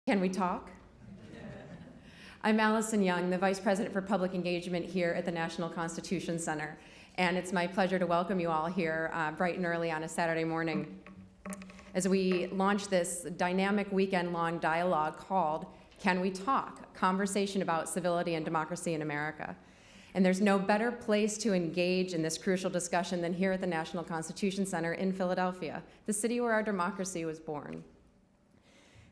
Can we talk? I'm Alison Young, the Vice President for Public Engagement here at the National Constitution Center, and it's my pleasure to welcome you all here bright and early on a Saturday morning as we launch this dynamic weekend-long dialogue called Can We Talk? Conversation about civility and democracy in America. And there's no better place to engage in this crucial discussion than here at the National Constitution Center in Philadelphia, the city where our democracy was born.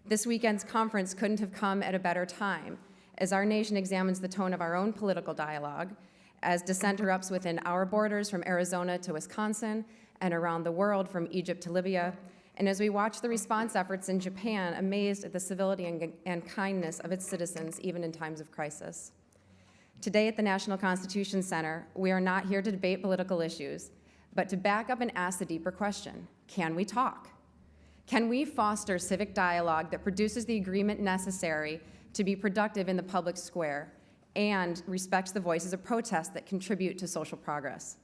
This weekend's conference couldn't have come at a better time, as our nation examines the tone of our own political dialogue, as dissent erupts within our borders from Arizona to Wisconsin, and around the world from Egypt to Libya, and as we watch the response efforts in Japan, amazed at the civility and kindness of its citizens, even in times of crisis. Today at the National Constitution Center, we are not here to debate political issues, but to back up and ask the deeper question, can we talk? Can we foster civic dialogue that produces the agreement necessary to be productive in the public square and respects the voices of protest that contribute to social progress?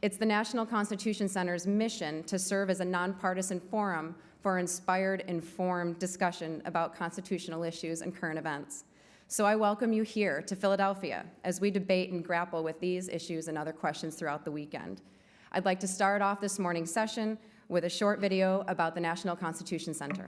It's the National Constitution Center's mission to serve as a nonpartisan forum for inspired, informed discussion about constitutional issues and current events. So I welcome you here to Philadelphia as we debate and grapple with these issues and other questions throughout the weekend. I'd like to start off this morning's session with a short video about the National Constitution Center.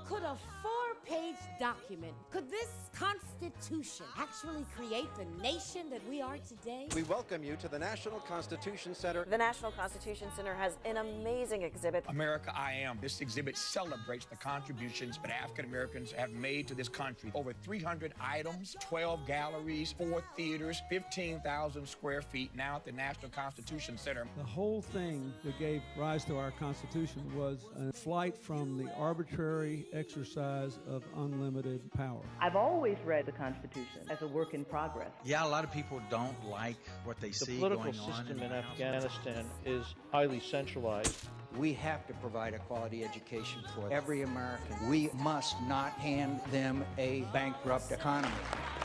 Could a 4-page document, could this Constitution actually create the nation that we are today? We welcome you to the National Constitution Center. The National Constitution Center has an amazing exhibit. America, I Am. This exhibit celebrates the contributions that African Americans have made to this country. Over 300 items, 12 galleries, 4 theaters, 15,000 square feet now at the National Constitution Center. The whole thing that gave rise to our Constitution was a flight from the arbitrary exercise of unlimited power. I've always read the Constitution as a work in progress. Yeah, a lot of people don't like what they see going on. The political system in Afghanistan is highly centralized. We have to provide a quality education for every American. We must not hand them a bankrupt economy.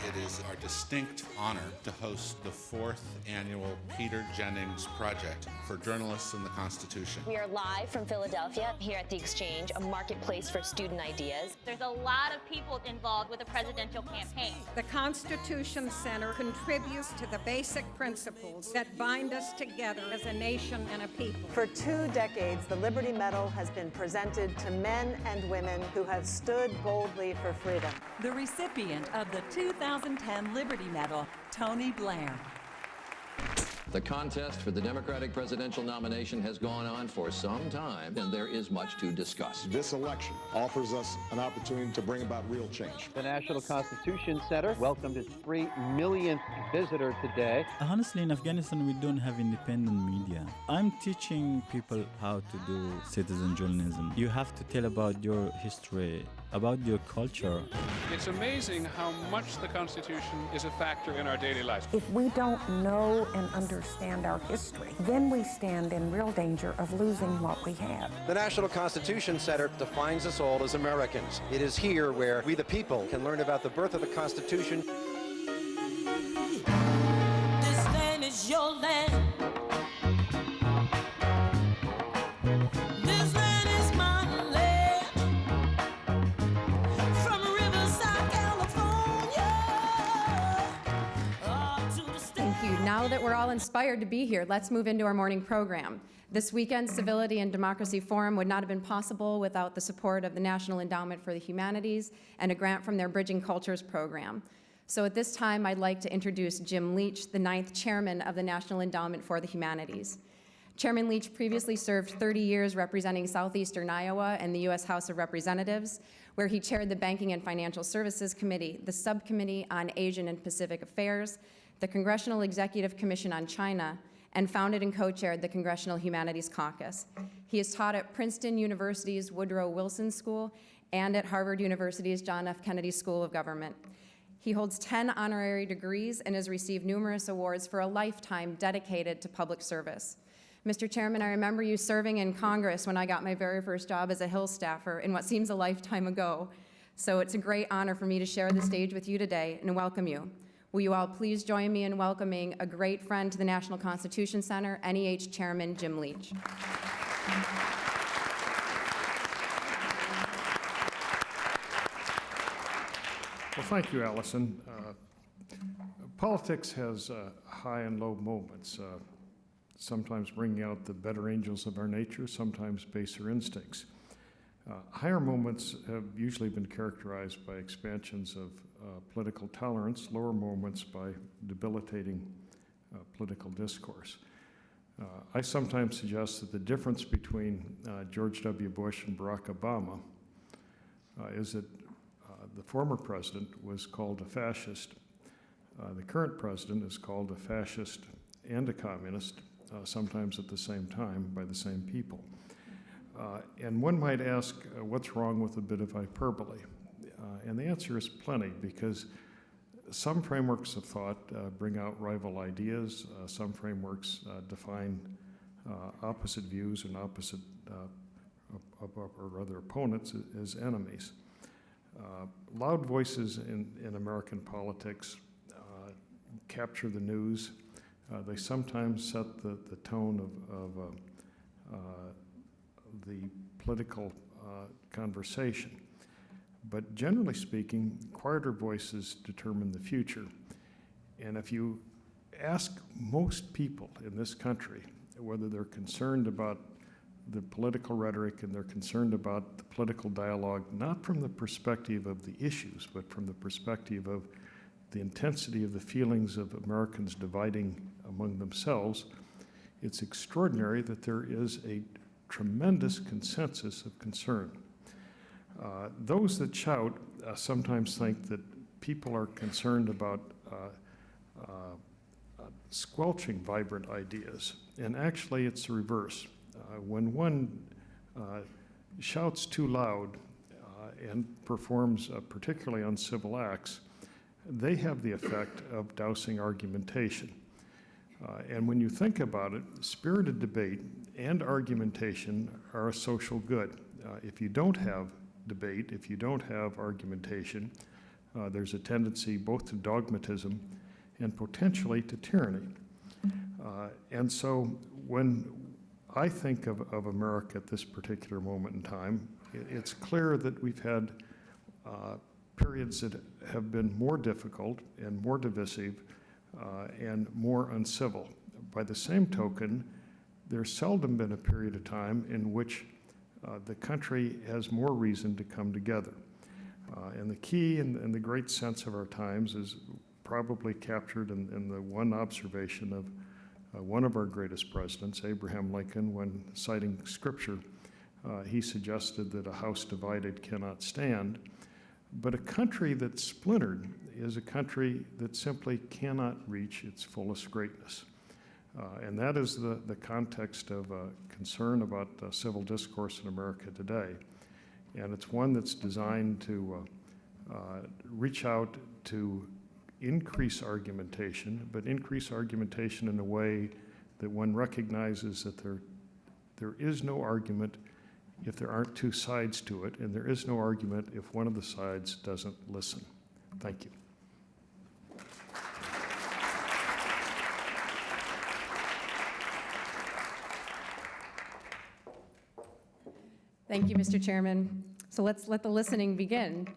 It is our distinct honor to host the 4th annual Peter Jennings Project for Journalists in the Constitution. We are live from Philadelphia here at the Exchange, a marketplace for student ideas. There's a lot of people involved with a presidential campaign. The Constitution Center contributes to the basic principles that bind us together as a nation and a people. For 2 decades, the Liberty Medal has been presented to men and women who have stood boldly for freedom. The recipient of the 2010 Liberty Medal, Tony Blair. The contest for the Democratic presidential nomination has gone on for some time, and there is much to discuss. This election offers us an opportunity to bring about real change. The National Constitution Center welcomed its 3 millionth visitor today. Honestly, in Afghanistan, we don't have independent media. I'm teaching people how to do citizen journalism. You have to tell about your history, about your culture. It's amazing how much the Constitution is a factor in our daily lives. If we don't know and understand our history, then we stand in real danger of losing what we have. The National Constitution Center defines us all as Americans. It is here where we the people can learn about the birth of the Constitution. This land is your land. Now that we're all inspired to be here, let's move into our morning program. This weekend's Civility and Democracy Forum would not have been possible without the support of the National Endowment for the Humanities and a grant from their Bridging Cultures program. So at this time, I'd like to introduce Jim Leach, the 9th chairman of the National Endowment for the Humanities. Chairman Leach previously served 30 years representing southeastern Iowa and the U.S. House of Representatives, where he chaired the Banking and Financial Services Committee, the Subcommittee on Asian and Pacific Affairs, the Congressional Executive Commission on China, and founded and co-chaired the Congressional Humanities Caucus. He has taught at Princeton University's Woodrow Wilson School and at Harvard University's John F. Kennedy School of Government. He holds 10 honorary degrees and has received numerous awards for a lifetime dedicated to public service. Mr. Chairman, I remember you serving in Congress when I got my very first job as a Hill staffer in what seems a lifetime ago. So it's a great honor for me to share the stage with you today and welcome you. Will you all please join me in welcoming a great friend to the National Constitution Center, NEH Chairman Jim Leach. Well, thank you, Alison. Politics has high and low moments, sometimes bringing out the better angels of our nature, sometimes baser instincts. Higher moments have usually been characterized by expansions of political tolerance, lower moments by debilitating political discourse. I sometimes suggest that the difference between George W. Bush and Barack Obama is that the former president was called a fascist. The current president is called a fascist and a communist, sometimes at the same time by the same people. And one might ask, what's wrong with a bit of hyperbole? And the answer is plenty, because some frameworks of thought bring out rival ideas. Some frameworks define opposite views and opposite or other opponents as enemies. Loud voices in American politics capture the news. They sometimes set the tone of the political conversation. But generally speaking, quieter voices determine the future. And if you ask most people in this country whether they're concerned about the political rhetoric and they're concerned about the political dialogue, not from the perspective of the issues, but from the perspective of the intensity of the feelings of Americans dividing among themselves, it's extraordinary that there is a tremendous consensus of concern. Those that shout sometimes think that people are concerned about squelching vibrant ideas, and actually it's the reverse. When one shouts too loud and performs particularly uncivil acts, they have the effect of dousing argumentation. And when you think about it, spirited debate and argumentation are a social good. If you don't have debate, if you don't have argumentation, there's a tendency both to dogmatism and potentially to tyranny. And so when I think of America at this particular moment in time, it's clear that we've had periods that have been more difficult and more divisive and more uncivil. By the same token, there's seldom been a period of time in which the country has more reason to come together. And the key and the great sense of our times is probably captured in the one observation of one of our greatest presidents, Abraham Lincoln, when citing scripture, he suggested that a house divided cannot stand. But a country that's splintered is a country that simply cannot reach its fullest greatness. And that is the context of concern about civil discourse in America today. And it's one that's designed to reach out to increase argumentation, but increase argumentation in a way that one recognizes that there is no argument if there aren't two sides to it, and there is no argument if one of the sides doesn't listen. Thank you. Thank you, Mr. Chairman. So let's let the listening begin.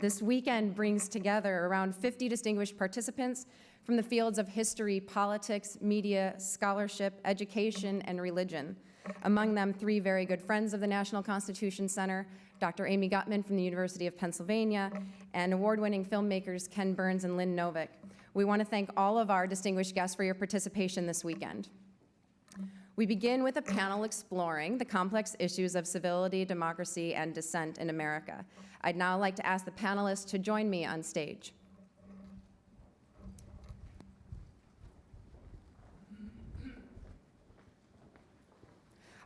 This weekend brings together around 50 distinguished participants from the fields of history, politics, media, scholarship, education, and religion. Among them, 3 very good friends of the National Constitution Center, Dr. Amy Gutman from the University of Pennsylvania, and award-winning filmmakers Ken Burns and Lynn Novick. We want to thank all of our distinguished guests for your participation this weekend. We begin with a panel exploring the complex issues of civility, democracy, and dissent in America. I'd now like to ask the panelists to join me on stage.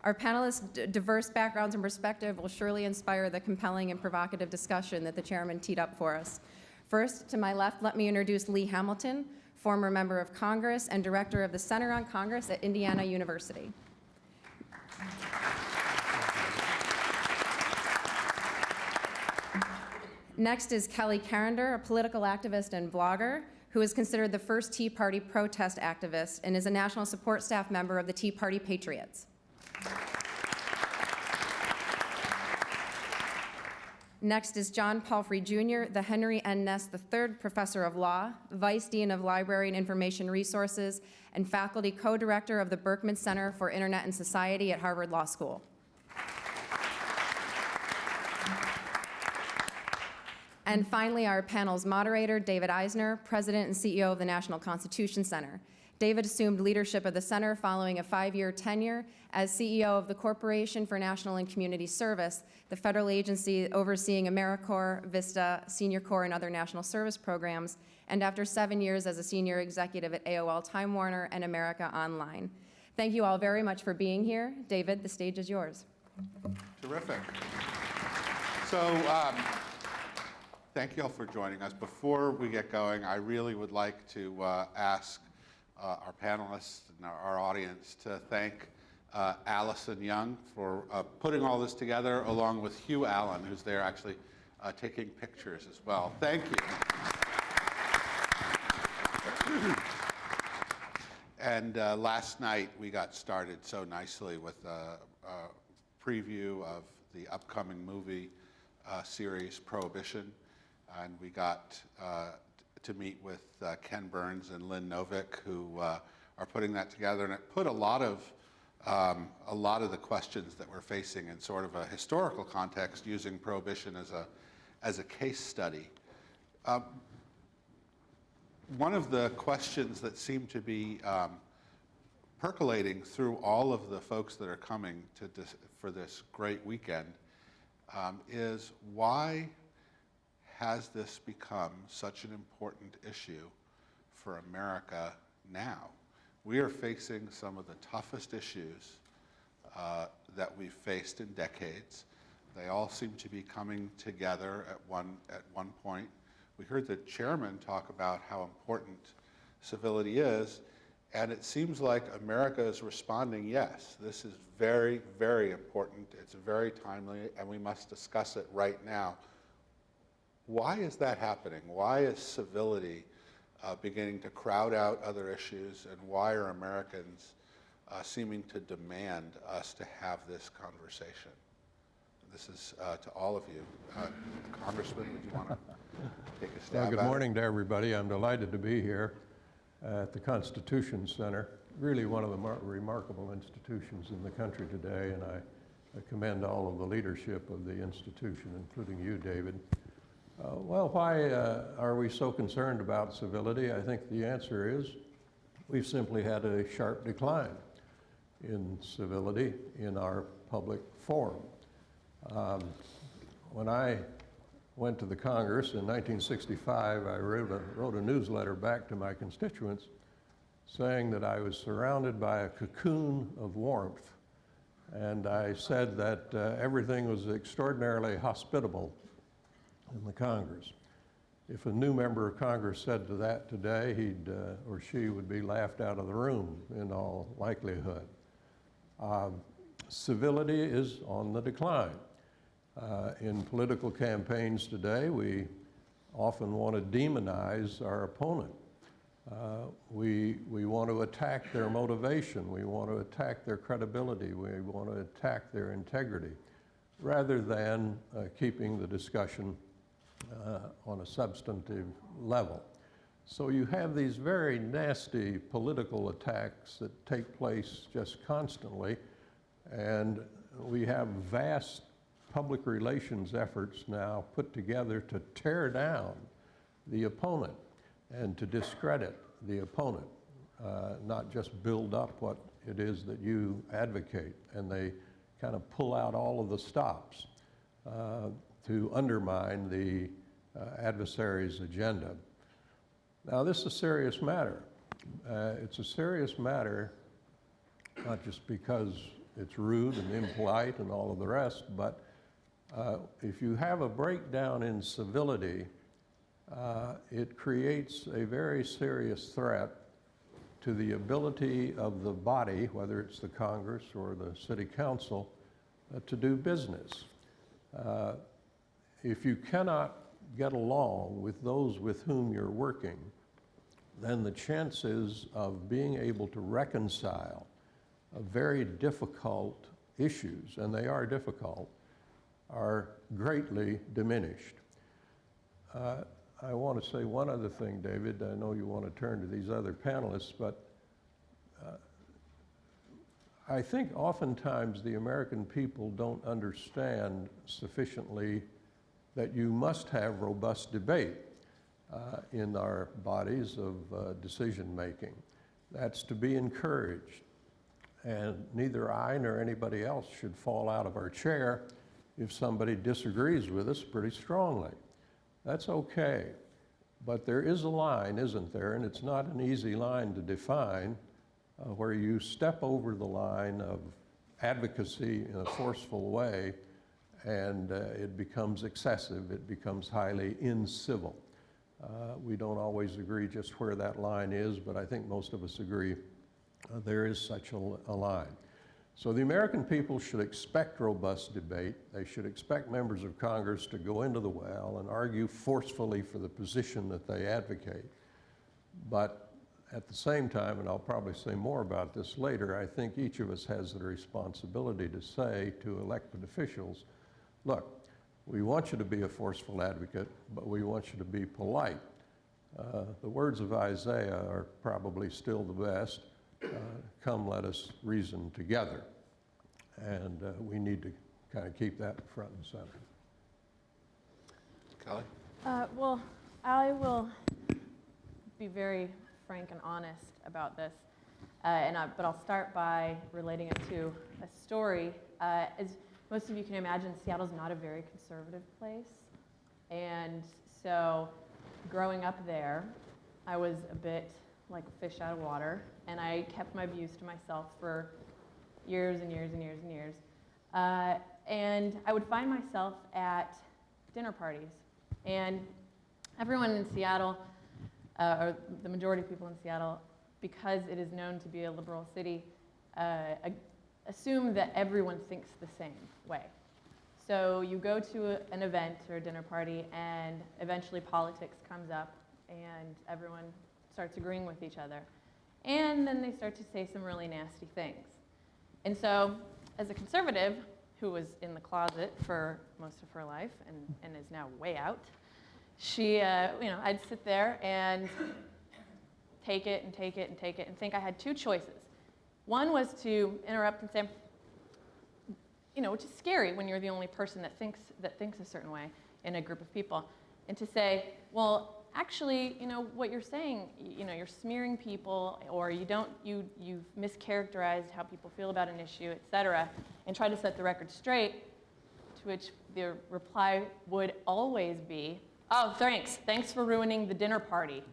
Our panelists' diverse backgrounds and perspective will surely inspire the compelling and provocative discussion that the chairman teed up for us. First, to my left, let me introduce Lee Hamilton, former member of Congress and director of the Center on Congress at Indiana University. Next is Keli Carender, a political activist and blogger who is considered the first Tea Party protest activist and is a national support staff member of the Tea Party Patriots. Next is John Palfrey, Jr., the Henry N. Ness III Professor of Law, Vice Dean of Library and Information Resources, and faculty co-director of the Berkman Center for Internet and Society at Harvard Law School. And finally, our panel's moderator, David Eisner, President and CEO of the National Constitution Center. David assumed leadership of the center following a 5-year tenure as CEO of the Corporation for National and Community Service, the federal agency overseeing AmeriCorps, VISTA, Senior Corps, and other national service programs, and after 7 years as a senior executive at AOL Time Warner and America Online. Thank you all very much for being here. David, the stage is yours. Terrific. So, thank you all for joining us. Before we get going, I really would like to ask our panelists and our audience to thank Alison Young for putting all this together, along with Hugh Allen, who's there actually taking pictures as well. Thank you. And last night we got started so nicely with a preview of the upcoming movie series Prohibition, and we got to meet with Ken Burns and Lynn Novick, who are putting that together, and it put a lot of the questions that we're facing in sort of a historical context, using Prohibition as a case study. One of the questions that seem to be percolating through all of the folks that are coming for this great weekend is, why has this become such an important issue for America now? We are facing some of the toughest issues that we've faced in decades. They all seem to be coming together at one point. We heard the chairman talk about how important civility is, and it seems like America is responding, yes, this is very, very important, it's very timely, and we must discuss it right now. Why is that happening? Why is civility beginning to crowd out other issues, and why are Americans seeming to demand us to have this conversation? This is to all of you. Congressman, would you want to take a stab at it? Good morning to everybody. I'm delighted to be here at the Constitution Center, really one of the remarkable institutions in the country today, and I commend all of the leadership of the institution, including you, David. Well, why are we so concerned about civility? I think the answer is we've simply had a sharp decline in civility in our public forum. When I went to the Congress in 1965, I wrote a newsletter back to my constituents saying that I was surrounded by a cocoon of warmth, and I said that everything was extraordinarily hospitable in the Congress. If a new member of Congress said to that today, he or she would be laughed out of the room in all likelihood. Civility is on the decline. In political campaigns today, we often want to demonize our opponent. We want to attack their motivation. We want to attack their credibility. We want to attack their integrity, rather than keeping the discussion on a substantive level. So you have these very nasty political attacks that take place just constantly, And we have vast public relations efforts now put together to tear down the opponent and to discredit the opponent, not just build up what it is that you advocate. And they kind of pull out all of the stops to undermine the adversary's agenda. Now, this is a serious matter. It's a serious matter, not just because it's rude and impolite and all of the rest, but if you have a breakdown in civility, it creates a very serious threat to the ability of the body, whether it's the Congress or the City Council, to do business. If you cannot get along with those with whom you're working, then the chances of being able to reconcile very difficult issues, and they are difficult, are greatly diminished. I want to say one other thing, David. I know you want to turn to these other panelists, but I think oftentimes the American people don't understand sufficiently that you must have robust debate in our bodies of decision making. That's to be encouraged. And neither I nor anybody else should fall out of our chair if somebody disagrees with us pretty strongly. That's okay. But there is a line, isn't there? And it's not an easy line to define, where you step over the line of advocacy in a forceful way and it becomes excessive, it becomes highly incivil. We don't always agree just where that line is, but I think most of us agree there is such a line. So the American people should expect robust debate. They should expect members of Congress to go into the well and argue forcefully for the position that they advocate. But at the same time, and I'll probably say more about this later, I think each of us has the responsibility to say to elected officials, look, we want you to be a forceful advocate, but we want you to be polite. The words of Isaiah are probably still the best. Come, let us reason together. And we need to kind of keep that front and center. Keli? Well, I will be very frank and honest about this, but I'll start by relating it to a story. As most of you can imagine, Seattle's not a very conservative place. And so growing up there, I was a bit like a fish out of water, and I kept my views to myself for years and years and years and years. And I would find myself at dinner parties, and everyone in Seattle, or the majority of people in Seattle, because it is known to be a liberal city, assume that everyone thinks the same way. So you go to an event or a dinner party, and eventually politics comes up, and everyone starts agreeing with each other. And then they start to say some really nasty things. And so, as a conservative who was in the closet for most of her life and is now way out, she, I'd sit there and take it and take it and take it and think I had two choices. One was to interrupt and say, which is scary when you're the only person that thinks a certain way in a group of people, and to say, well, actually, what you're saying, you're smearing people, or you've mischaracterized how people feel about an issue, et cetera, and try to set the record straight, to which the reply would always be, oh, thanks for ruining the dinner party.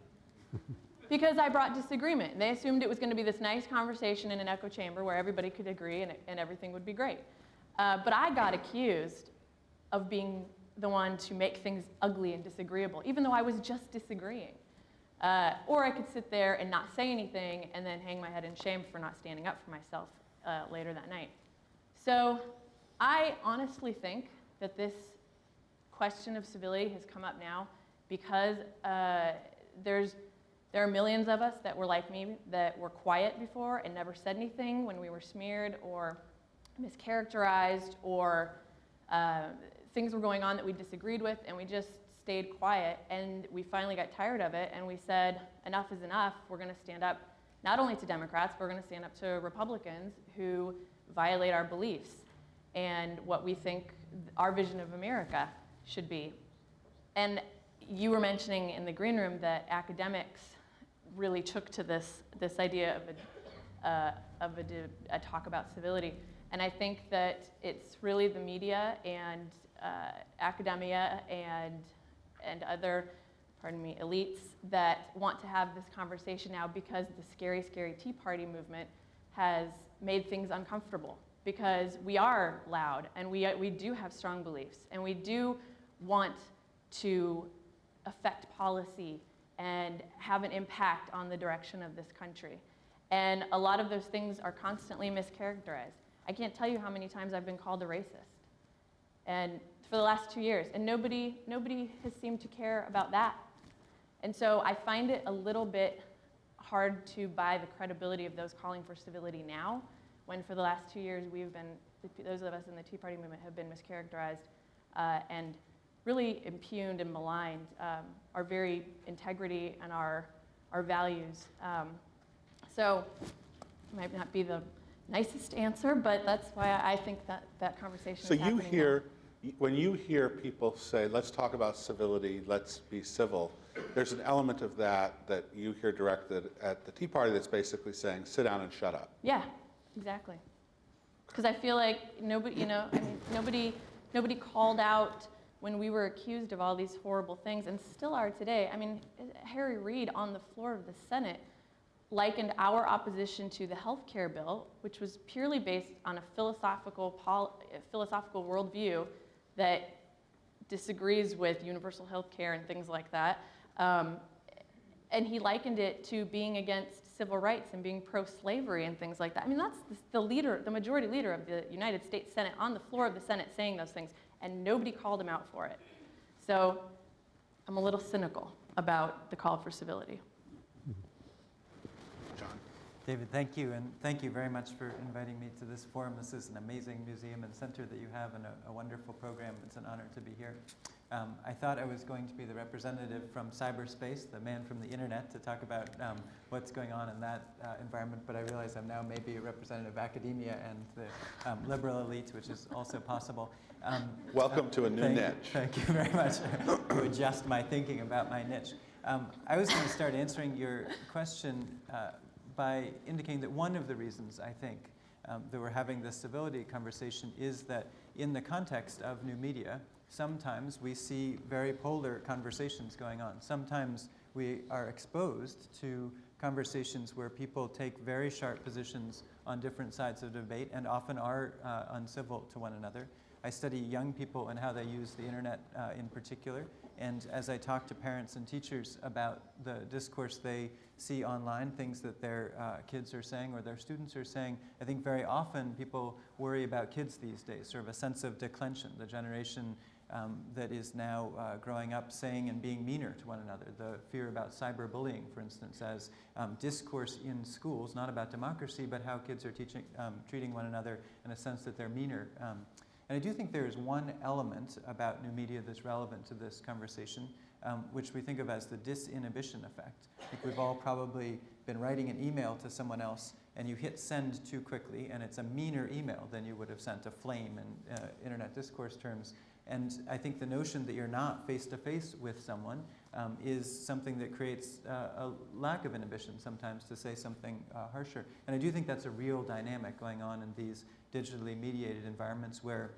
Because I brought disagreement. They assumed it was going to be this nice conversation in an echo chamber where everybody could agree and everything would be great. But I got accused of being the one to make things ugly and disagreeable, even though I was just disagreeing. Or I could sit there and not say anything and then hang my head in shame for not standing up for myself later that night. So I honestly think that this question of civility has come up now because there are millions of us that were like me, that were quiet before and never said anything when we were smeared or mischaracterized, or things were going on that we disagreed with, and we just stayed quiet. And we finally got tired of it, and we said, enough is enough. We're going to stand up not only to Democrats, but we're going to stand up to Republicans who violate our beliefs and what we think our vision of America should be. And you were mentioning in the green room that academics really took to this idea of a talk about civility. And I think that it's really the media and academia and other, elites that want to have this conversation now, because the scary, scary Tea Party movement has made things uncomfortable, because we are loud and we do have strong beliefs and we do want to affect policy and have an impact on the direction of this country. And a lot of those things are constantly mischaracterized. I can't tell you how many times I've been called a racist, and for the last 2 years, and nobody has seemed to care about that. And so I find it a little bit hard to buy the credibility of those calling for civility now, when for the last 2 years those of us in the Tea Party movement have been mischaracterized and really impugned and maligned our very integrity and our values. So it might not be the nicest answer, but that's why I think that conversation is happening now. When you hear people say, let's talk about civility, let's be civil, there's an element of that you hear directed at the Tea Party that's basically saying, sit down and shut up. Yeah, exactly. Because I feel like nobody called out when we were accused of all these horrible things, and still are today. I mean, Harry Reid on the floor of the Senate likened our opposition to the health care bill, which was purely based on a philosophical worldview that disagrees with universal health care and things like that. And he likened it to being against civil rights and being pro-slavery and things like that. I mean, that's the majority leader of the United States Senate on the floor of the Senate saying those things, and nobody called him out for it. So I'm a little cynical about the call for civility. David, thank you, and thank you very much for inviting me to this forum. This is an amazing museum and center that you have, and a wonderful program. It's an honor to be here. I thought I was going to be the representative from cyberspace, the man from the internet, to talk about what's going on in that environment, but I realize I'm now maybe a representative of academia and the liberal elite, which is also possible. Welcome to a new niche. Thank you very much to adjust my thinking about my niche. I was going to start answering your question by indicating that one of the reasons I think that we're having this civility conversation is that in the context of new media, sometimes we see very polar conversations going on. Sometimes we are exposed to conversations where people take very sharp positions on different sides of the debate and often are uncivil to one another. I study young people and how they use the internet in particular. And as I talk to parents and teachers about the discourse they see online, things that their kids are saying or their students are saying, I think very often people worry about kids these days, sort of a sense of declension, the generation that is now growing up saying and being meaner to one another. The fear about cyberbullying, for instance, as discourse in schools, not about democracy, but how kids are treating one another in a sense that they're meaner. And I do think there is one element about new media that's relevant to this conversation, which we think of as the disinhibition effect. I think we've all probably been writing an email to someone else and you hit send too quickly and it's a meaner email than you would have sent a flame in internet discourse terms. And I think the notion that you're not face-to-face with someone is something that creates a lack of inhibition sometimes to say something harsher. And I do think that's a real dynamic going on in these digitally mediated environments where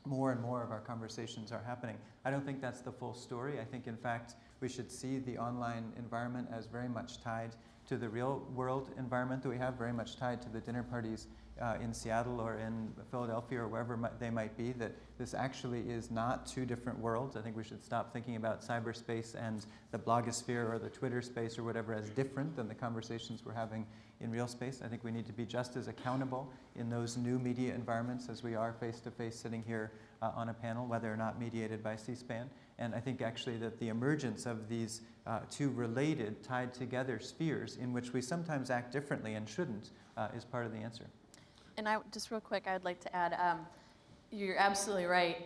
more and more of our conversations are happening. I don't think that's the full story. I think, in fact, we should see the online environment as very much tied to the real world environment that we have, very much tied to the dinner parties in Seattle or in Philadelphia or wherever they might be, that this actually is not two different worlds. I think we should stop thinking about cyberspace and the blogosphere or the Twitter space or whatever as different than the conversations we're having in real space. I think we need to be just as accountable in those new media environments as we are face-to-face sitting here on a panel, whether or not mediated by C-SPAN. And I think actually that the emergence of these two related, tied together spheres in which we sometimes act differently and shouldn't is part of the answer. And just real quick, I'd like to add, you're absolutely right.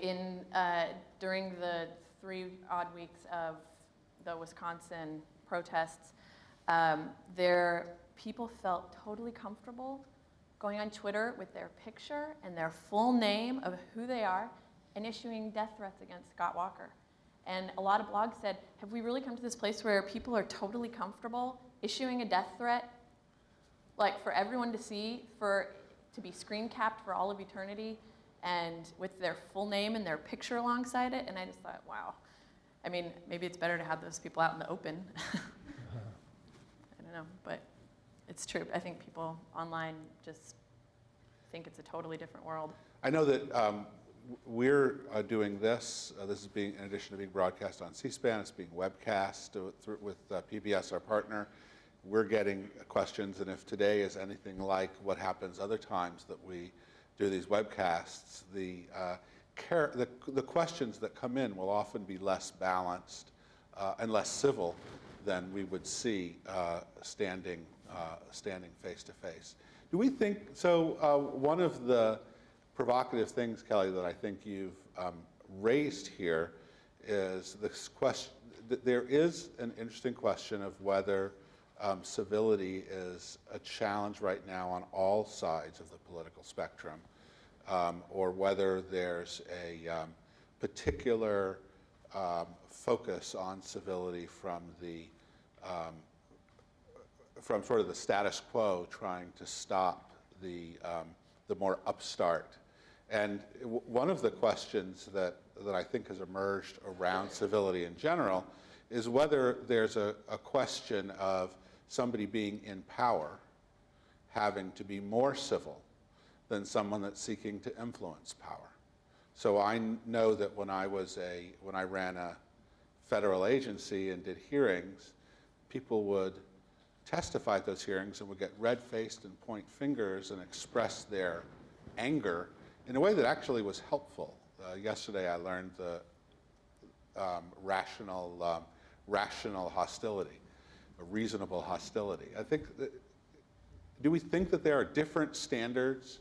During the 3 odd weeks of the Wisconsin protests, people felt totally comfortable going on Twitter with their picture and their full name of who they are and issuing death threats against Scott Walker. And a lot of blogs said, have we really come to this place where people are totally comfortable issuing a death threat, like for everyone to see, to be screen capped for all of eternity, and with their full name and their picture alongside it? And I just thought, wow. I mean, maybe it's better to have those people out in the open. I don't know, but it's true. I think people online just think it's a totally different world. I know that we're doing this. This is being, in addition to being broadcast on C-SPAN, it's being webcast with PBS, our partner. We're getting questions, and if today is anything like what happens other times that we do these webcasts, the questions that come in will often be less balanced and less civil than we would see standing face to face. Do we think, so one of the provocative things, Keli, that I think you've raised here is this question, there is an interesting question of whether civility is a challenge right now on all sides of the political spectrum, or whether there's a particular focus on civility from sort of the status quo trying to stop the more upstart. And one of the questions that I think has emerged around civility in general is whether there's a question of somebody being in power having to be more civil than someone that's seeking to influence power. So I know that when I ran a federal agency and did hearings, people would testify at those hearings and would get red-faced and point fingers and express their anger in a way that actually was helpful. Yesterday I learned the rational hostility, a reasonable hostility. I think do we think that there are different standards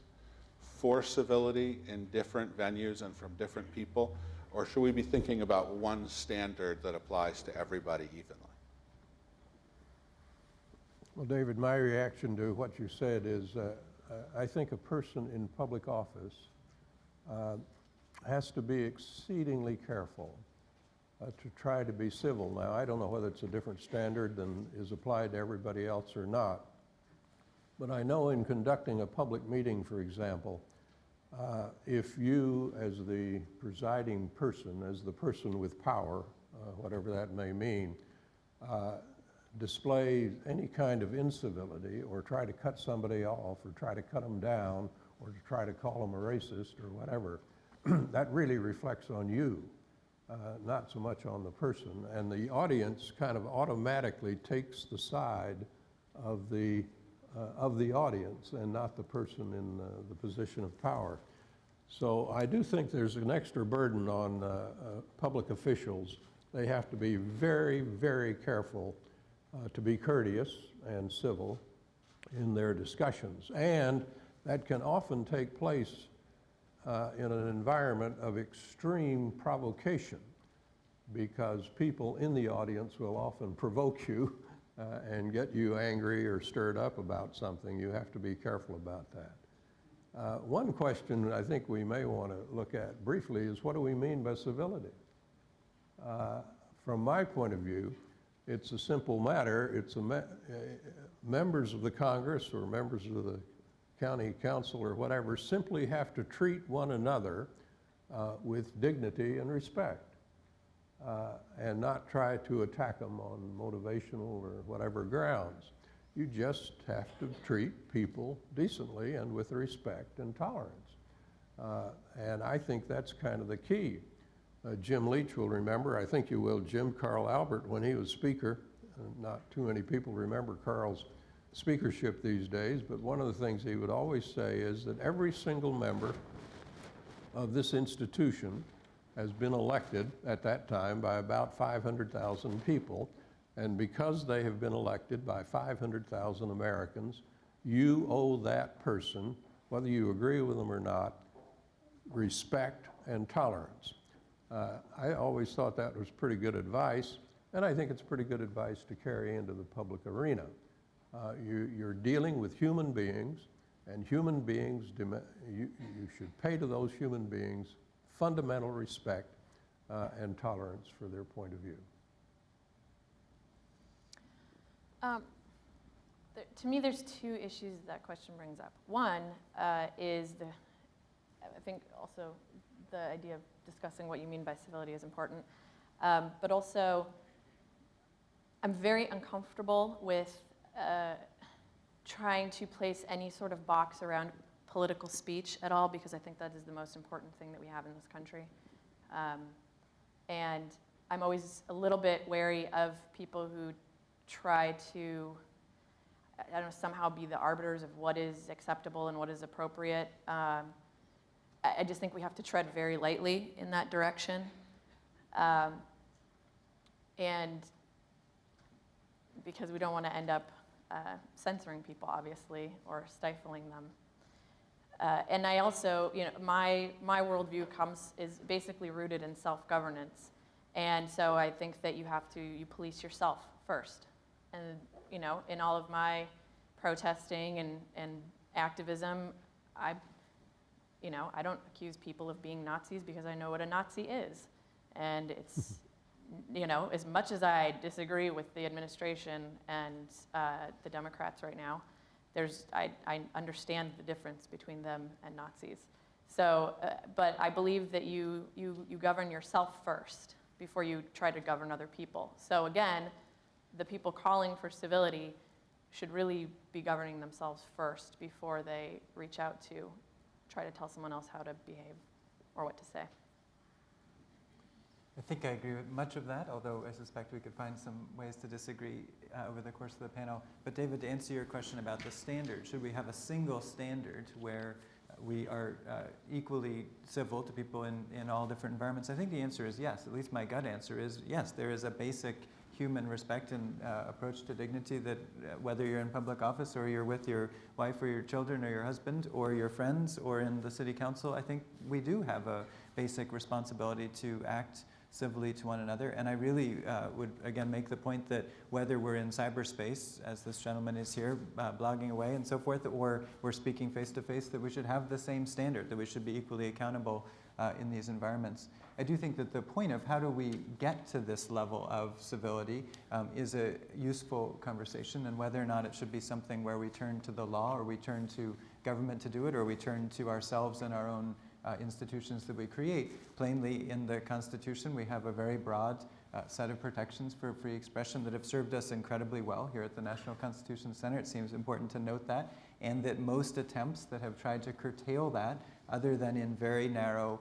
for civility in different venues and from different people, or should we be thinking about one standard that applies to everybody evenly? Well, David, my reaction to what you said is I think a person in public office has to be exceedingly careful to try to be civil. Now, I don't know whether it's a different standard than is applied to everybody else or not, but I know in conducting a public meeting, for example, if you, as the presiding person, as the person with power, whatever that may mean, display any kind of incivility or try to cut somebody off or try to cut them down or to try to call them a racist or whatever, that really reflects on you, not so much on the person. And the audience kind of automatically takes the side of the audience and not the person in the position of power. So I do think there's an extra burden on public officials. They have to be very, very careful to be courteous and civil in their discussions. And that can often take place in an environment of extreme provocation, because people in the audience will often provoke you and get you angry or stirred up about something. You have to be careful about that. One question I think we may want to look at briefly is, what do we mean by civility? From my point of view, it's a simple matter. It's members of the Congress or members of the county council or whatever simply have to treat one another with dignity and respect and not try to attack them on motivational or whatever grounds. You just have to treat people decently and with respect and tolerance. And I think that's kind of the key. Jim Leach will remember, I think you will, Jim, Carl Albert, when he was speaker. Not too many people remember Carl's speakership these days, but one of the things he would always say is that every single member of this institution has been elected at that time by about 500,000 people, and because they have been elected by 500,000 Americans, you owe that person, whether you agree with them or not, respect and tolerance. I always thought that was pretty good advice, and I think it's pretty good advice to carry into the public arena. You're dealing with human beings. And human beings, you should pay to those human beings fundamental respect and tolerance for their point of view. To me, there's two issues that question brings up. One is I think also the idea of discussing what you mean by civility is important, but also I'm very uncomfortable with trying to place any sort of box around political speech at all, because I think that is the most important thing that we have in this country. And I'm always a little bit wary of people who try to, I don't know, somehow be the arbiters of what is acceptable and what is appropriate. I just think we have to tread very lightly in that direction. And because we don't want to end up censoring people, obviously, or stifling them. And I also, my worldview is basically rooted in self-governance. And so I think that you police yourself first. And, in all of my protesting and activism, I don't accuse people of being Nazis because I know what a Nazi is. And it's, as much as I disagree with the administration and the Democrats right now, I understand the difference between them and Nazis. So, but I believe that you govern yourself first before you try to govern other people. So again, the people calling for civility should really be governing themselves first before they reach out to try to tell someone else how to behave or what to say. I think I agree with much of that, although I suspect we could find some ways to disagree over the course of the panel. But David, to answer your question about the standard, should we have a single standard where we are equally civil to people in all different environments? I think the answer is yes. At least my gut answer is yes. There is a basic human respect and approach to dignity that whether you're in public office or you're with your wife or your children or your husband or your friends or in the city council, I think we do have a basic responsibility to act civilly to one another. And I really would, again, make the point that whether we're in cyberspace, as this gentleman is here, blogging away and so forth, or we're speaking face-to-face, that we should have the same standard, that we should be equally accountable in these environments. I do think that the point of how do we get to this level of civility is a useful conversation, and whether or not it should be something where we turn to the law or we turn to government to do it, or we turn to ourselves and our own institutions that we create. Plainly, in the Constitution, we have a very broad set of protections for free expression that have served us incredibly well here at the National Constitution Center. It seems important to note that, and that most attempts that have tried to curtail that, other than in very narrow,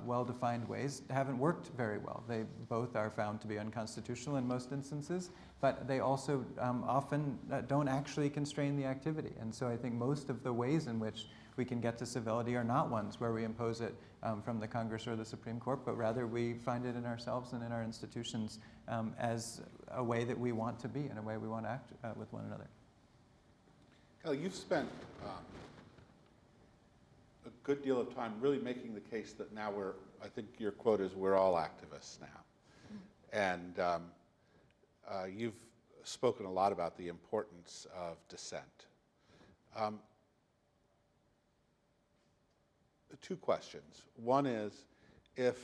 well-defined ways, haven't worked very well. They both are found to be unconstitutional in most instances, but they also often don't actually constrain the activity. And so I think most of the ways in which we can get to civility are not ones where we impose it from the Congress or the Supreme Court, but rather we find it in ourselves and in our institutions as a way that we want to be and a way we want to act with one another. Keli, you've spent a good deal of time really making the case that now I think your quote is, we're all activists now. And you've spoken a lot about the importance of dissent. Two questions. One is, if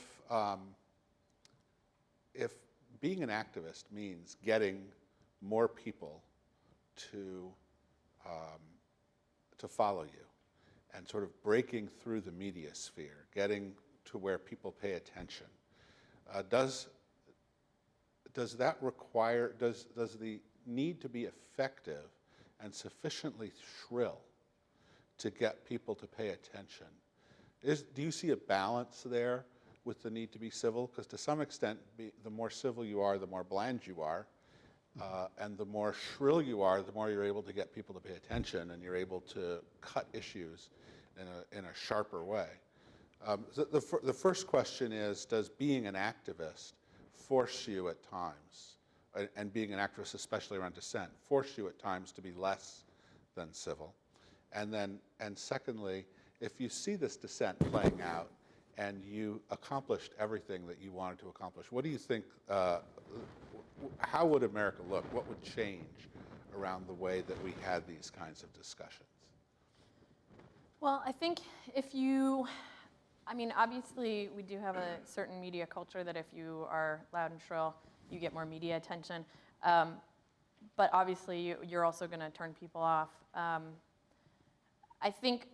being an activist means getting more people to follow you and sort of breaking through the media sphere, getting to where people pay attention, does that require, does the need to be effective and sufficiently shrill to get people to pay attention? Do you see a balance there with the need to be civil? Because to some extent, the more civil you are, the more bland you are. And the more shrill you are, the more you're able to get people to pay attention, and you're able to cut issues in a sharper way. The first question is, does being an activist force you at times, and being an activist especially around dissent, force you at times to be less than civil? And secondly, if you see this dissent playing out and you accomplished everything that you wanted to accomplish, what do you think, how would America look? What would change around the way that we had these kinds of discussions? Well, I think obviously we do have a certain media culture that if you are loud and shrill, you get more media attention. But obviously you're also going to turn people off. I think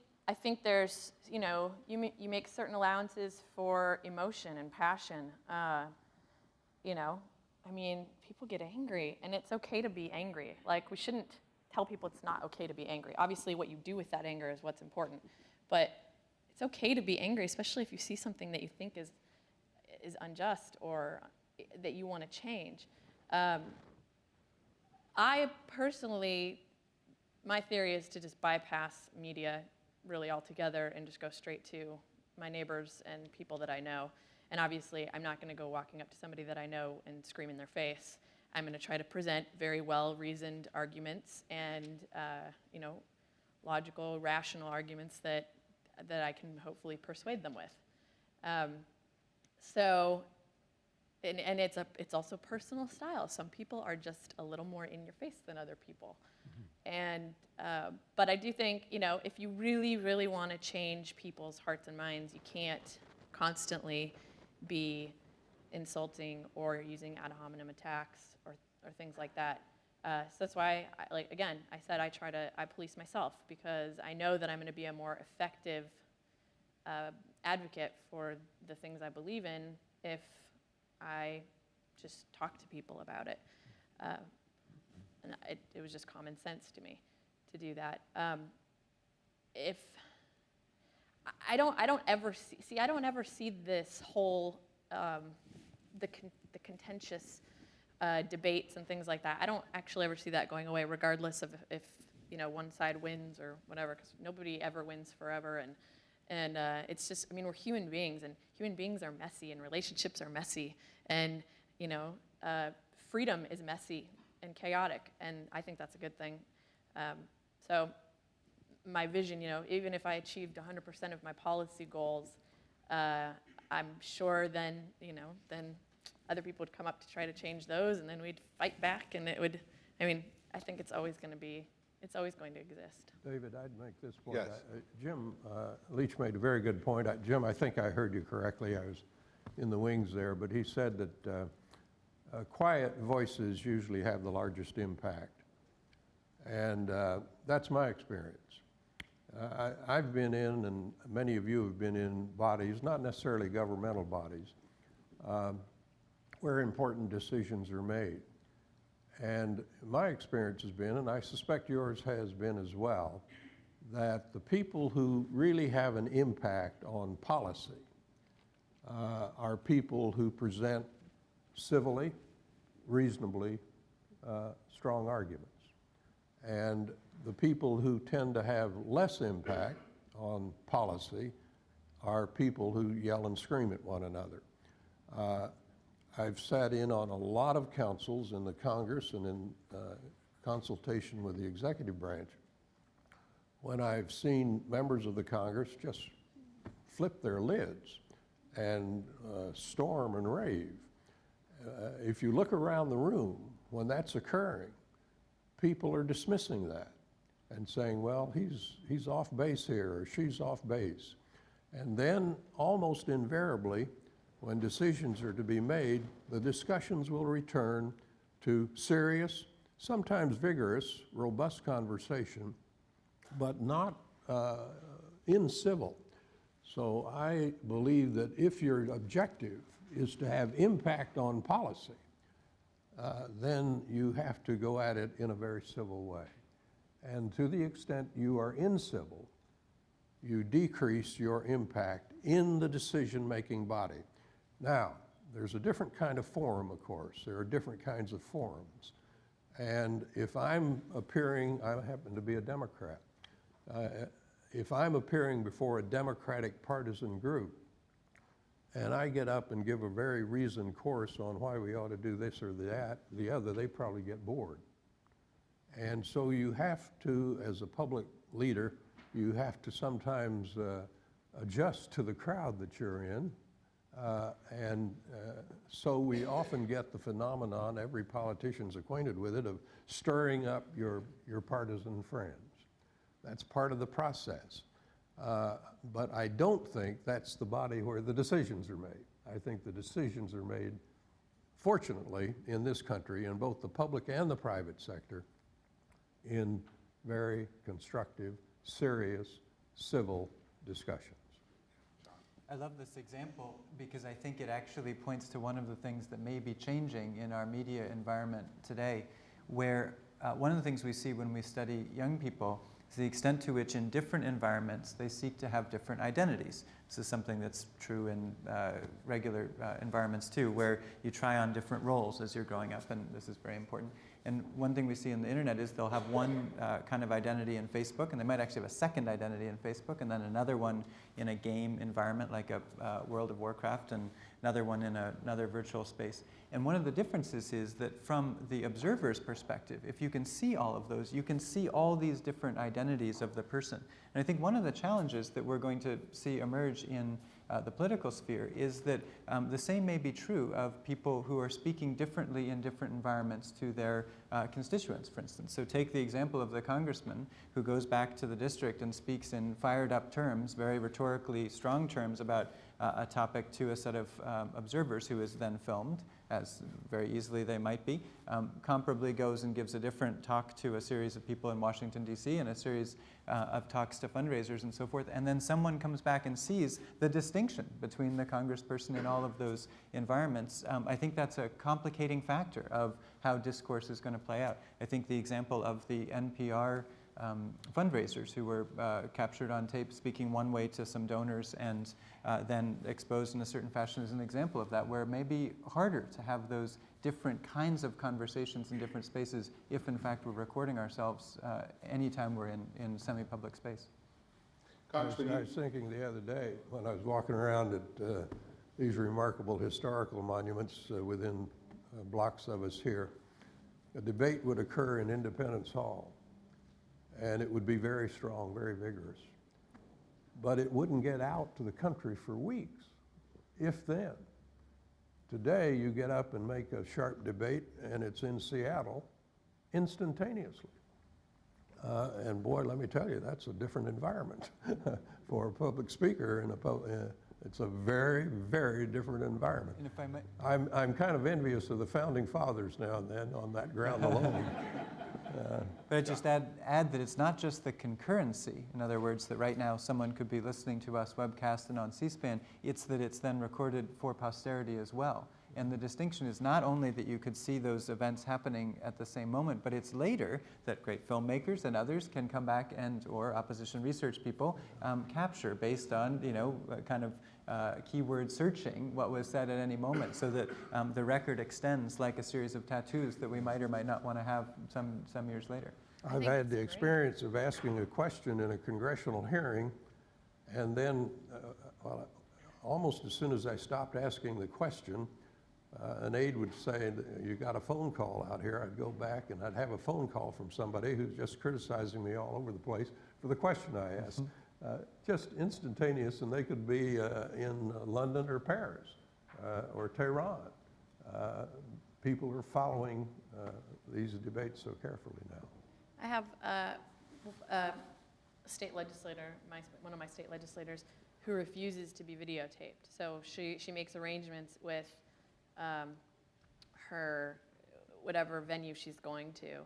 there's, you make certain allowances for emotion and passion. People get angry, and it's okay to be angry. Like, we shouldn't tell people it's not okay to be angry. Obviously, what you do with that anger is what's important. But it's okay to be angry, especially if you see something that you think is unjust or that you want to change. I personally, my theory is to just bypass media really altogether and just go straight to my neighbors and people that I know. And obviously, I'm not going to go walking up to somebody that I know and scream in their face. I'm going to try to present very well-reasoned arguments and logical, rational arguments that I can hopefully persuade them with. And it's also personal style. Some people are just a little more in your face than other people. And but I do think, if you really, really want to change people's hearts and minds, you can't constantly be insulting or using ad hominem attacks or things like that. So that's why, I said I police myself, because I know that I'm going to be a more effective advocate for the things I believe in if I just talk to people about it. And it was just common sense to me to do that. If I don't ever see this whole the contentious debates and things like that. I don't actually ever see that going away, regardless of if one side wins or whatever, because nobody ever wins forever. And it's just, we're human beings, and human beings are messy, and relationships are messy, and freedom is messy and chaotic, and I think that's a good thing. So my vision, even if I achieved 100% of my policy goals, I'm sure then other people would come up to try to change those, and then we'd fight back, and it would, I think it's always going to exist. David, I'd make this point. Yes. Jim Leach made a very good point. Jim, I think I heard you correctly. I was in the wings there, but he said that quiet voices usually have the largest impact. And that's my experience. I've been in, and many of you have been in bodies, not necessarily governmental bodies, where important decisions are made. And my experience has been, and I suspect yours has been as well, that the people who really have an impact on policy are people who present civilly, reasonably strong arguments. And the people who tend to have less impact on policy are people who yell and scream at one another. I've sat in on a lot of councils in the Congress and in consultation with the executive branch when I've seen members of the Congress just flip their lids and storm and rave. If you look around the room when that's occurring, people are dismissing that and saying, well, he's off base here, or she's off base. And then almost invariably, when decisions are to be made, the discussions will return to serious, sometimes vigorous, robust conversation, but not incivil. So I believe that if your objective is to have impact on policy, then you have to go at it in a very civil way. And to the extent you are incivil, you decrease your impact in the decision-making body. Now, there's a different kind of forum, of course. There are different kinds of forums. And if I'm appearing, I happen to be a Democrat, if I'm appearing before a Democratic partisan group, and I get up and give a very reasoned course on why we ought to do this or that, the other, they probably get bored. And so you have to, as a public leader, you have to sometimes adjust to the crowd that you're in. So we often get the phenomenon, every politician's acquainted with it, of stirring up your partisan friends. That's part of the process. But I don't think that's the body where the decisions are made. I think the decisions are made, fortunately, in this country, in both the public and the private sector, in very constructive, serious, civil discussions. I love this example because I think it actually points to one of the things that may be changing in our media environment today, where one of the things we see when we study young people is the extent to which in different environments they seek to have different identities. This is something that's true in regular environments too, where you try on different roles as you're growing up, and this is very important. And one thing we see in the internet is they'll have one kind of identity in Facebook, and they might actually have a second identity in Facebook, and then another one in a game environment like a World of Warcraft, and another one in another virtual space. And one of the differences is that from the observer's perspective, if you can see all of those, you can see all these different identities of the person. And I think one of the challenges that we're going to see emerge in the political sphere is that the same may be true of people who are speaking differently in different environments to their constituents, for instance. So take the example of the congressman who goes back to the district and speaks in fired up terms, very rhetorically strong terms about a topic to a set of observers who is then filmed, as very easily they might be, comparably goes and gives a different talk to a series of people in Washington, D.C., and a series of talks to fundraisers and so forth, and then someone comes back and sees the distinction between the congressperson in all of those environments. I think that's a complicating factor of how discourse is going to play out. I think the example of the NPR fundraisers who were captured on tape speaking one way to some donors and then exposed in a certain fashion is an example of that, where it may be harder to have those different kinds of conversations in different spaces if in fact we're recording ourselves anytime we're in semi-public space. I was thinking the other day when I was walking around at these remarkable historical monuments within blocks of us here, a debate would occur in Independence Hall, and it would be very strong, very vigorous. But it wouldn't get out to the country for weeks, if then. Today, you get up and make a sharp debate, and it's in Seattle instantaneously. And boy, let me tell you, that's a different environment for a public speaker. It's a very, very different environment. And if I might, I'm kind of envious of the founding fathers now and then on that ground alone. But I'd just add that it's not just the concurrency. In other words, that right now someone could be listening to us webcast and on C-SPAN. It's that it's then recorded for posterity as well. And the distinction is not only that you could see those events happening at the same moment, but it's later that great filmmakers and others can come back and, or opposition research people, capture based on, kind of keyword searching what was said at any moment, so that the record extends like a series of tattoos that we might or might not want to have some years later. I've had the experience of asking a question in a congressional hearing, and then almost as soon as I stopped asking the question, an aide would say, "You got a phone call out here." I'd go back and I'd have a phone call from somebody who's just criticizing me all over the place for the question I asked. Just instantaneous, and they could be in London or Paris or Tehran. People are following these debates so carefully now. I have a state legislator, one of my state legislators, who refuses to be videotaped. So she makes arrangements with her whatever venue she's going to,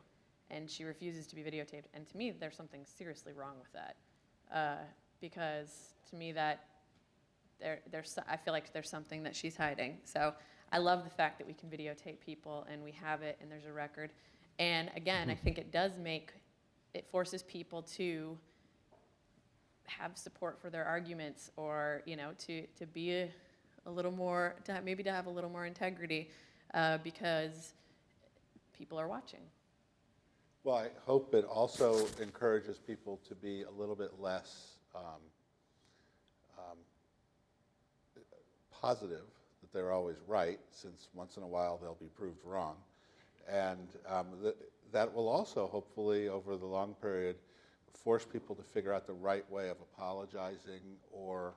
and she refuses to be videotaped. And to me, there's something seriously wrong with that, because to me that I feel like there's something that she's hiding. So I love the fact that we can videotape people and we have it and there's a record. And again, I think it forces people to have support for their arguments, or to be a little more, to have a little more integrity, because people are watching. Well, I hope it also encourages people to be a little bit less positive that they're always right, since once in a while they'll be proved wrong. And that will also, hopefully, over the long period, force people to figure out the right way of apologizing or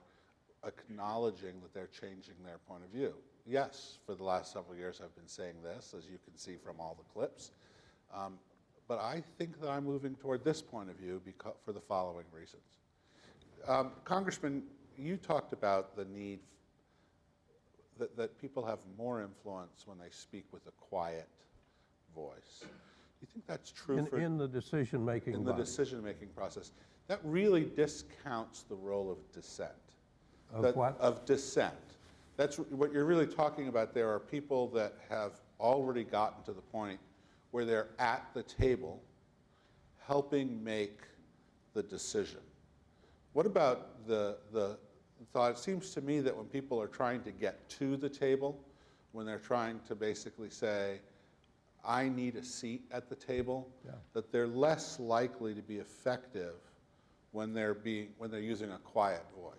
acknowledging that they're changing their point of view. Yes, for the last several years I've been saying this, as you can see from all the clips. But I think that I'm moving toward this point of view for the following reasons. Congressman, you talked about the need that people have more influence when they speak with a quiet voice. Do you think that's true in the decision-making in the decision-making process? That really discounts the role of dissent. Of what? Of dissent. That's what you're really talking about. There are people that have already gotten to the point where they're at the table helping make the decision. What about the thought? It seems to me that when people are trying to get to the table, when they're trying to basically say, I need a seat at the table, that they're less likely to be effective when they're using a quiet voice.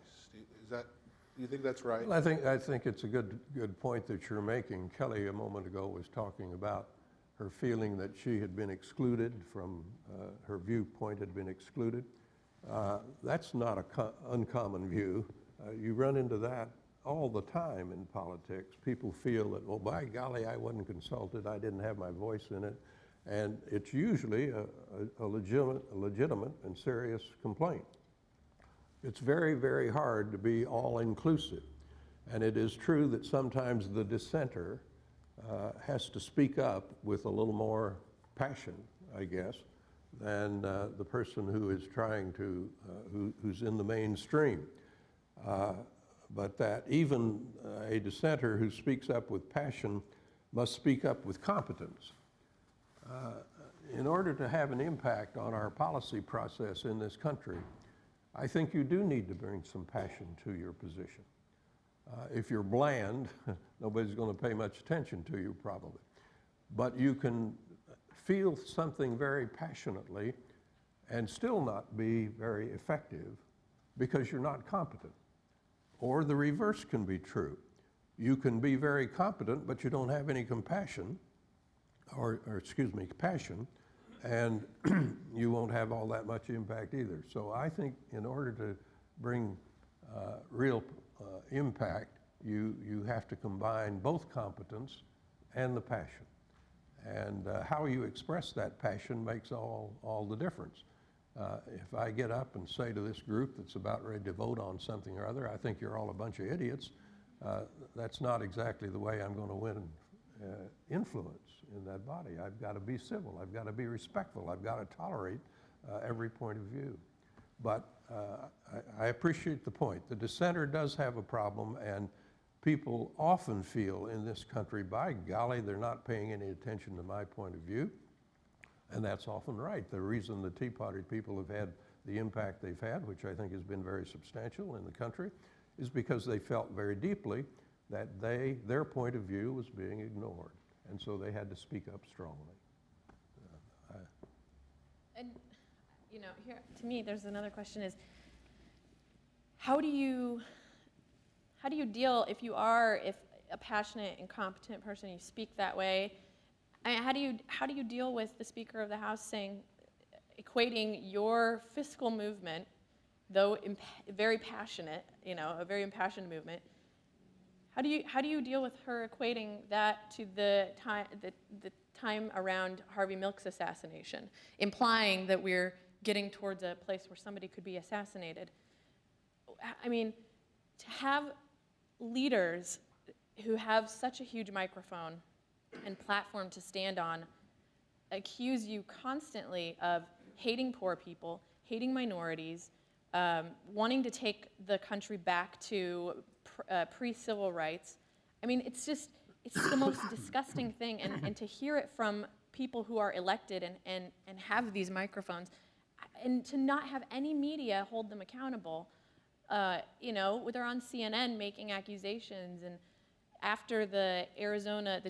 Do you think that's right? Well, I think it's a good point that you're making. Keli a moment ago was talking about her feeling that she had been excluded from, her viewpoint had been excluded. That's not an uncommon view. You run into that all the time in politics. People feel that, well, by golly, I wasn't consulted, I didn't have my voice in it. And it's usually a legitimate and serious complaint. It's very, very hard to be all-inclusive. And it is true that sometimes the dissenter has to speak up with a little more passion, I guess, than the person who is trying to, who's in the mainstream. But that even a dissenter who speaks up with passion must speak up with competence. In order to have an impact on our policy process in this country, I think you do need to bring some passion to your position. If you're bland, nobody's going to pay much attention to you probably. But you can feel something very passionately and still not be very effective because you're not competent. Or the reverse can be true. You can be very competent, but you don't have any compassion, passion, and you won't have all that much impact either. So I think in order to bring real impact, you have to combine both competence and the passion. And how you express that passion makes all the difference. If I get up and say to this group that's about ready to vote on something or other, I think you're all a bunch of idiots, that's not exactly the way I'm going to win influence in that body. I've got to be civil, I've got to be respectful, I've got to tolerate every point of view. But I appreciate the point. The dissenter does have a problem, and people often feel in this country, by golly, they're not paying any attention to my point of view. And that's often right. The reason the Tea Party people have had the impact they've had, which I think has been very substantial in the country, is because they felt very deeply that their point of view was being ignored. And so they had to speak up strongly. And, you know, here, to me, there's another question is, how do you deal if a passionate and competent person, you speak that way? I mean, how do you deal with the Speaker of the House equating your fiscal movement, though very passionate, you know, a very impassioned movement? How do you deal with her equating that to the time around Harvey Milk's assassination, implying that we're getting towards a place where somebody could be assassinated? I mean, to have leaders who have such a huge microphone and platform to stand on accuse you constantly of hating poor people, hating minorities, wanting to take the country back to pre-civil rights. I mean, it's the most disgusting thing, and to hear it from people who are elected and have these microphones, and to not have any media hold them accountable. You know, they're on CNN making accusations, and after the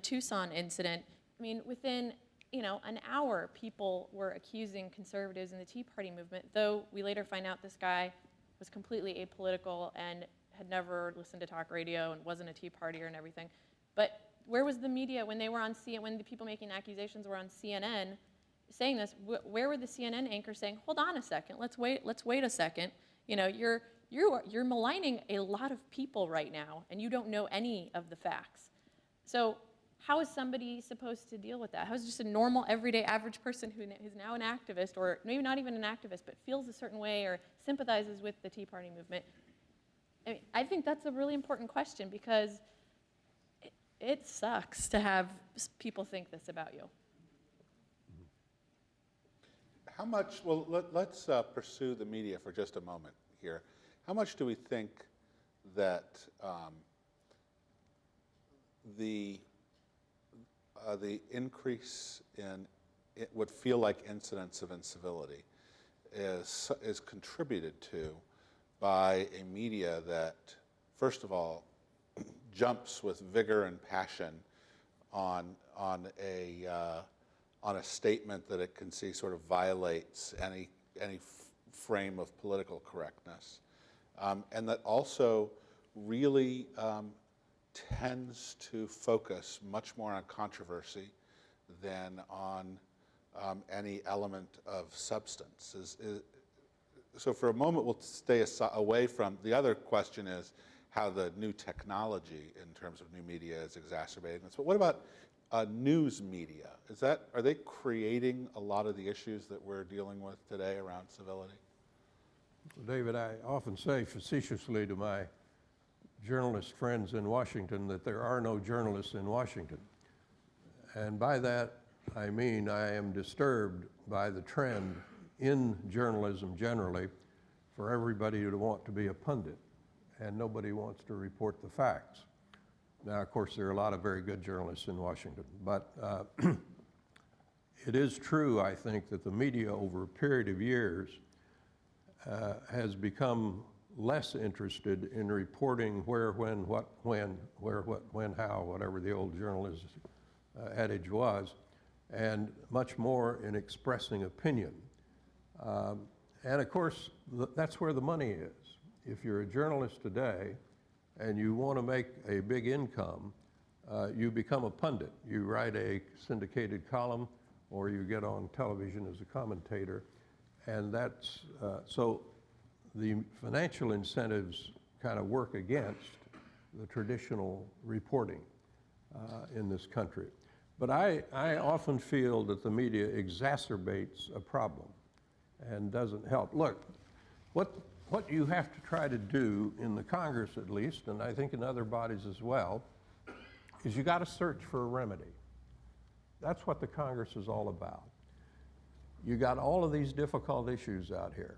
Tucson incident, I mean, within, you know, an hour, people were accusing conservatives in the Tea Party movement, though we later find out this guy was completely apolitical and had never listened to talk radio and wasn't a Tea Partier and everything. But where was the media when they were on CNN, when the people making accusations were on CNN saying this? Where were the CNN anchors saying, hold on a second, let's wait a second. You know, you're maligning a lot of people right now, and you don't know any of the facts. So how is somebody supposed to deal with that? How is just a normal, everyday, average person who's now an activist, or maybe not even an activist, but feels a certain way or sympathizes with the Tea Party movement? I mean, I think that's a really important question, because it sucks to have people think this about you. How much, well, let's pursue the media for just a moment here. How much do we think that the increase in what feel like incidents of incivility is contributed to by a media that, first of all, jumps with vigor and passion on a statement that it can see sort of violates any frame of political correctness, and that also really tends to focus much more on controversy than on any element of substance. So for a moment, we'll stay away from, the other question is how the new technology in terms of new media is exacerbating this. But what about news media? Are they creating a lot of the issues that we're dealing with today around civility? Well, David, I often say facetiously to my journalist friends in Washington that there are no journalists in Washington. And by that, I mean I am disturbed by the trend in journalism generally for everybody to want to be a pundit, and nobody wants to report the facts. Now, of course, there are a lot of very good journalists in Washington, but it is true, I think, that the media over a period of years has become less interested in reporting where, when, what, when, where, what, when, how, whatever the old journalist adage was, and much more in expressing opinion. And of course, that's where the money is. If you're a journalist today and you want to make a big income, you become a pundit. You write a syndicated column or you get on television as a commentator, and that's, so the financial incentives kind of work against the traditional reporting in this country. But I often feel that the media exacerbates a problem and doesn't help. Look, what you have to try to do in the Congress at least, and I think in other bodies as well, is you got to search for a remedy. That's what the Congress is all about. You got all of these difficult issues out here,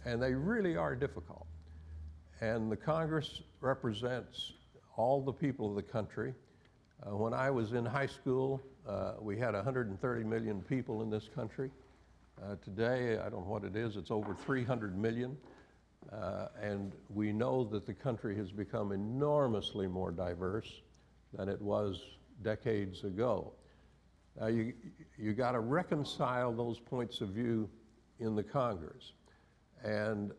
and they really are difficult. And the Congress represents all the people of the country. When I was in high school, we had 130 million people in this country. Today, I don't know what it is, it's over 300 million. And we know that the country has become enormously more diverse than it was decades ago. Now, you got to reconcile those points of view in the Congress. And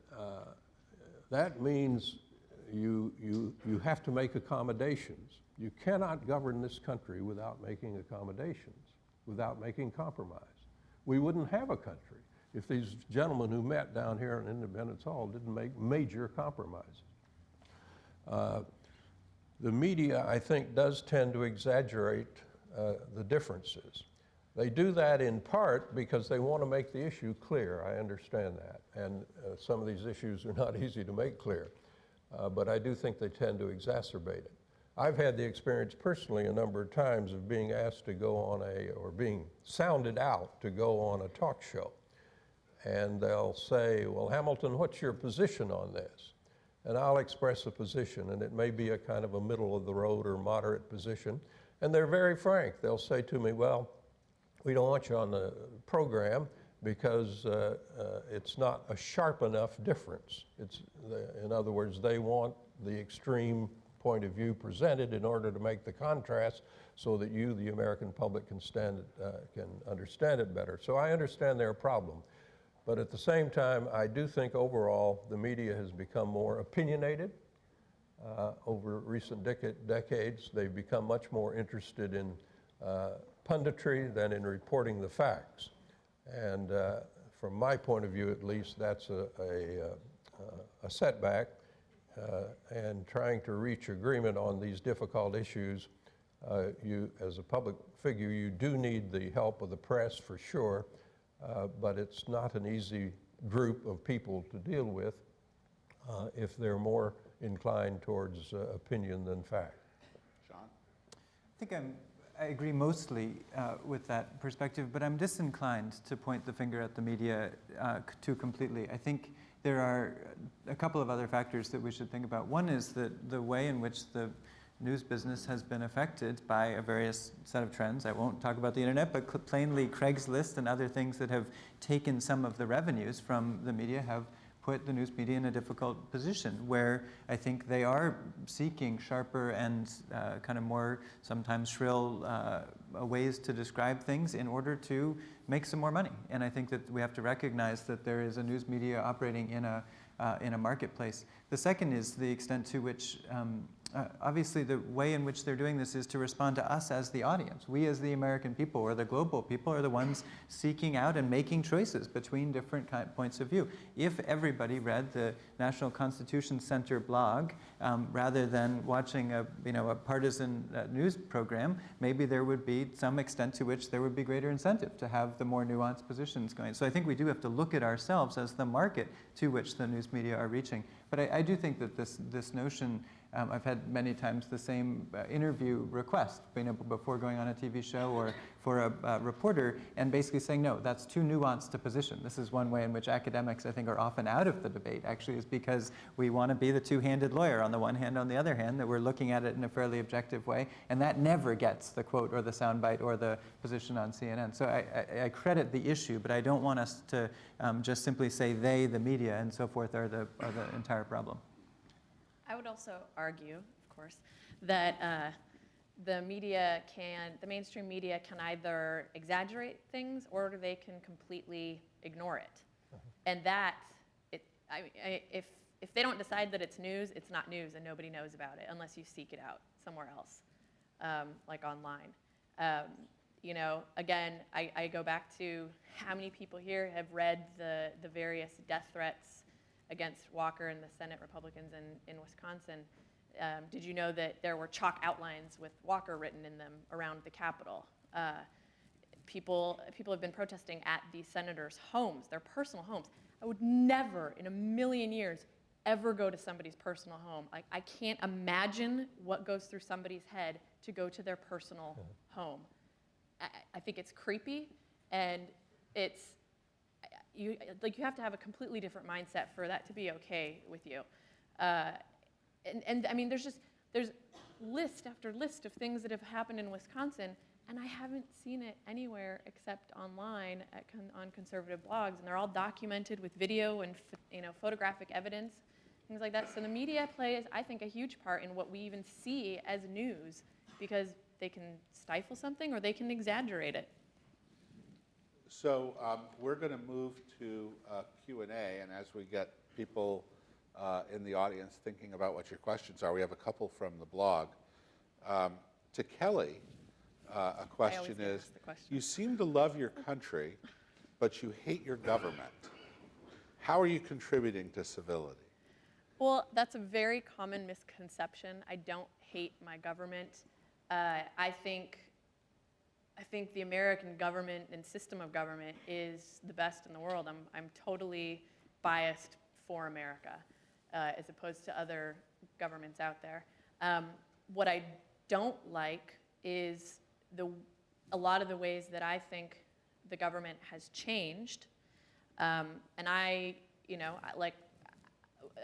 that means you have to make accommodations. You cannot govern this country without making accommodations, without making compromise. We wouldn't have a country if these gentlemen who met down here in Independence Hall didn't make major compromises. The media, I think, does tend to exaggerate the differences. They do that in part because they want to make the issue clear. I understand that. And some of these issues are not easy to make clear. But I do think they tend to exacerbate it. I've had the experience personally a number of times of being asked to go on or being sounded out to go on a talk show. And they'll say, well, Hamilton, what's your position on this? And I'll express a position, and it may be a kind of a middle of the road or moderate position. And they're very frank. They'll say to me, well, we don't want you on the program because it's not a sharp enough difference. In other words, they want the extreme point of view presented in order to make the contrast so that you, the American public, can understand it better. So I understand their problem. But at the same time, I do think overall the media has become more opinionated. Over recent decades, they've become much more interested in punditry than in reporting the facts. And from my point of view, at least, that's a setback. And trying to reach agreement on these difficult issues You, as a public figure, you do need the help of the press for sure, but it's not an easy group of people to deal with if they're more inclined towards opinion than fact. John? I think I agree mostly with that perspective, but I'm disinclined to point the finger at the media too completely. I think there are a couple of other factors that we should think about. One is that the way in which the news business has been affected by a various set of trends. I won't talk about the internet, but plainly Craigslist and other things that have taken some of the revenues from the media have put the news media in a difficult position where I think they are seeking sharper and kind of more sometimes shrill ways to describe things in order to make some more money. And I think that we have to recognize that there is a news media operating in a marketplace. The second is the extent to which obviously the way in which they're doing this is to respond to us as the audience. We as the American people or the global people are the ones seeking out and making choices between different points of view. If everybody read the National Constitution Center blog rather than watching a partisan news program, maybe there would be some extent to which there would be greater incentive to have the more nuanced positions going. So I think we do have to look at ourselves as the market to which the news media are reaching. But I do think that this notion, I've had many times the same interview request, before going on a TV show or for a reporter, and basically saying, no, that's too nuanced a position. This is one way in which academics, I think, are often out of the debate, actually, is because we want to be the two-handed lawyer on the one hand, on the other hand, that we're looking at it in a fairly objective way, and that never gets the quote or the soundbite or the position on CNN. So I credit the issue, but I don't want us to just simply say they, the media, and so forth, are the entire problem. I would also argue, of course, that the mainstream media can either exaggerate things or they can completely ignore it. And that, if they don't decide that it's news, it's not news and nobody knows about it unless you seek it out somewhere else, like online. Again, I go back to how many people here have read the various death threats against Walker and the Senate Republicans in Wisconsin. Did you know that there were chalk outlines with Walker written in them around the Capitol? People have been protesting at these senators' homes, their personal homes. I would never in a million years ever go to somebody's personal home. I can't imagine what goes through somebody's head to go to their personal home. I think it's creepy, and you have to have a completely different mindset for that to be okay with you. And I mean, there's list after list of things that have happened in Wisconsin, and I haven't seen it anywhere except online on conservative blogs, and they're all documented with video and photographic evidence, things like that. So the media plays, I think, a huge part in what we even see as news, because they can stifle something or they can exaggerate it. So we're going to move to Q&A, and as we get people in the audience thinking about what your questions are, we have a couple from the blog. To Keli, a question is, you seem to love your country, but you hate your government. How are you contributing to civility? Well, that's a very common misconception. I don't hate my government. I think the American government and system of government is the best in the world. I'm totally biased for America as opposed to other governments out there. What I don't like is a lot of the ways that I think the government has changed. And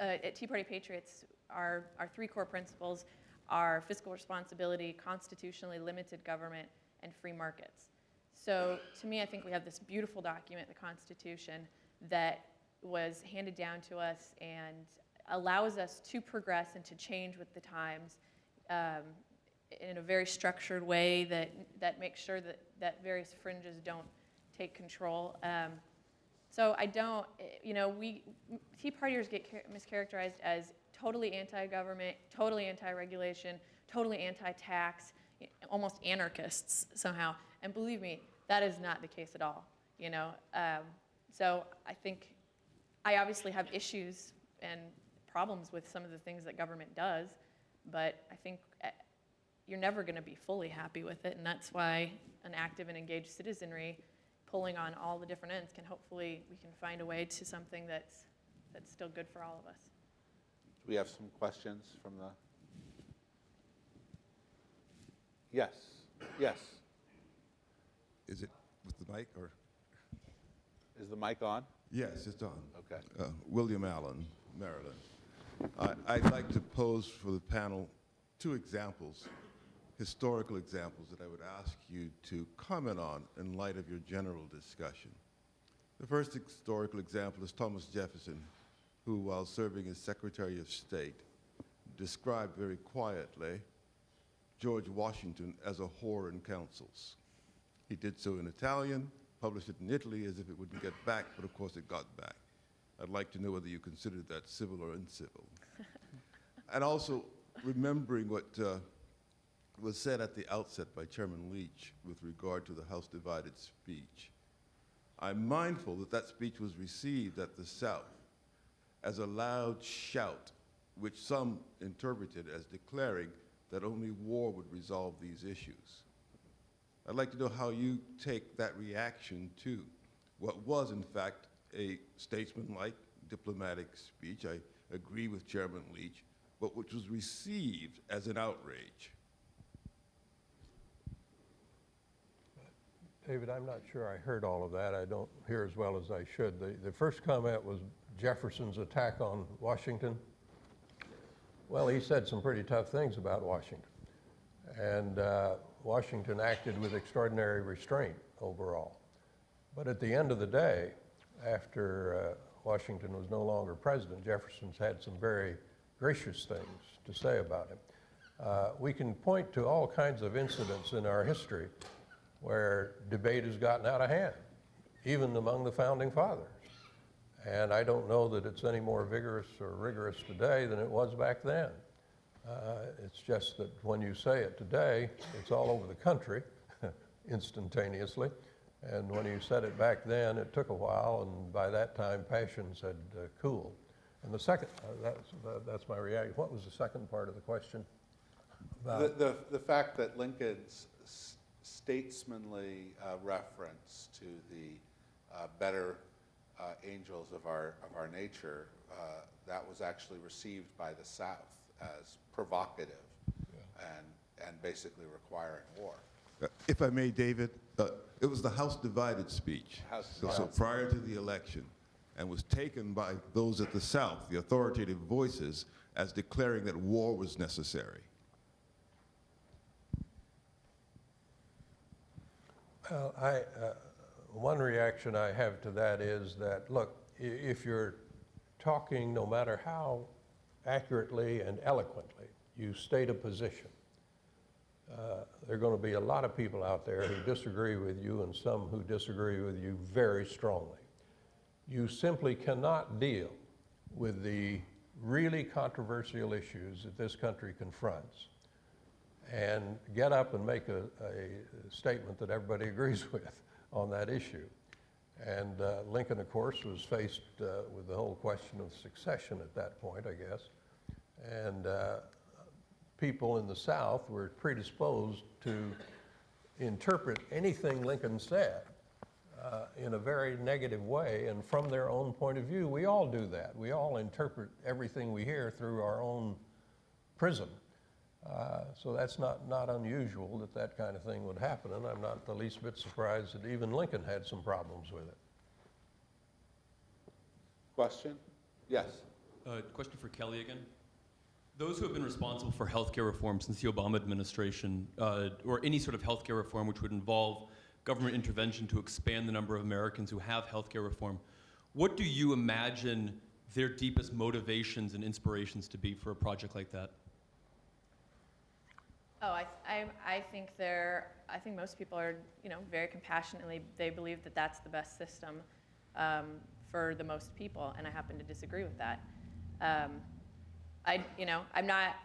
at Tea Party Patriots, our three core principles are fiscal responsibility, constitutionally limited government, and free markets. So to me, I think we have this beautiful document, the Constitution, that was handed down to us and allows us to progress and to change with the times in a very structured way that makes sure that various fringes don't take control. So I don't, Tea Partiers get mischaracterized as totally anti-government, totally anti-regulation, totally anti-tax, almost anarchists somehow. And believe me, that is not the case at all. So I think I obviously have issues and problems with some of the things that government does, but I think you're never going to be fully happy with it, and that's why an active and engaged citizenry, pulling on all the different ends, we can find a way to something that's still good for all of us. Do we have some questions from the? Yes. Yes. Is it with the mic or? Is the mic on? Yes, it's on. Okay. William Allen, Maryland. I'd like to pose for the panel 2 examples, historical examples that I would ask you to comment on in light of your general discussion. The first historical example is Thomas Jefferson, who, while serving as Secretary of State, described very quietly George Washington as a whore in councils. He did so in Italian, published it in Italy as if it wouldn't get back, but of course it got back. I'd like to know whether you considered that civil or uncivil. And also, remembering what was said at the outset by Chairman Leach with regard to the House Divided speech, I'm mindful that that speech was received at the South as a loud shout, which some interpreted as declaring that only war would resolve these issues. I'd like to know how you take that reaction to what was, in fact, a statesmanlike diplomatic speech. I agree with Chairman Leach, but which was received as an outrage. David, I'm not sure I heard all of that. I don't hear as well as I should. The first comment was Jefferson's attack on Washington. Well, he said some pretty tough things about Washington. And Washington acted with extraordinary restraint overall. But at the end of the day, after Washington was no longer president, Jefferson's had some very gracious things to say about him. We can point to all kinds of incidents in our history where debate has gotten out of hand, even among the founding fathers. And I don't know that it's any more vigorous or rigorous today than it was back then. It's just that when you say it today, it's all over the country instantaneously. And when you said it back then, it took a while, and by that time, passions had cooled. And the second, that's my reaction. What was the second part of the question? The fact that Lincoln's statesmanly reference to the better angels of our nature, that was actually received by the South as provocative and basically requiring war. If I may, David, it was the House Divided speech. So prior to the election, and was taken by those at the South, the authoritative voices, as declaring that war was necessary. Well, one reaction I have to that is that, look, if you're talking, no matter how accurately and eloquently you state a position, there are going to be a lot of people out there who disagree with you and some who disagree with you very strongly. You simply cannot deal with the really controversial issues that this country confronts and get up and make a statement that everybody agrees with on that issue. And Lincoln, of course, was faced with the whole question of succession at that point, I guess. And people in the South were predisposed to interpret anything Lincoln said in a very negative way, and from their own point of view. We all do that. We all interpret everything we hear through our own prism. So that's not unusual that that kind of thing would happen, and I'm not the least bit surprised that even Lincoln had some problems with it. Question? Yes. Question for Keli again. Those who have been responsible for healthcare reform since the Obama administration, or any sort of healthcare reform which would involve government intervention to expand the number of Americans who have healthcare reform, what do you imagine their deepest motivations and inspirations to be for a project like that? Oh, I think most people are, very compassionately, they believe that that's the best system for the most people, and I happen to disagree with that. I'm not,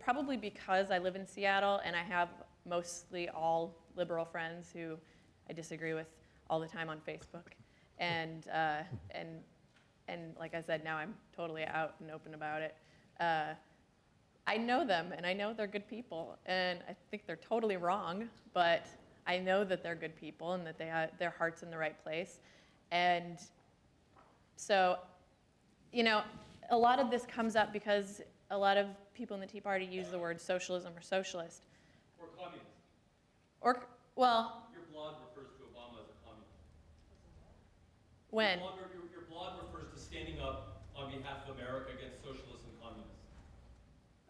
probably because I live in Seattle and I have mostly all liberal friends who I disagree with all the time on Facebook. And like I said, now I'm totally out and open about it. I know them, and I know they're good people, and I think they're totally wrong, but I know that they're good people and that they have their heart's in the right place. And so, you know, a lot of this comes up because a lot of people in the Tea Party use the word socialism or socialist. Or communist. Or, well... Your blog refers to Obama as a communist. When? Your blog refers to standing up on behalf of America against socialists and communists.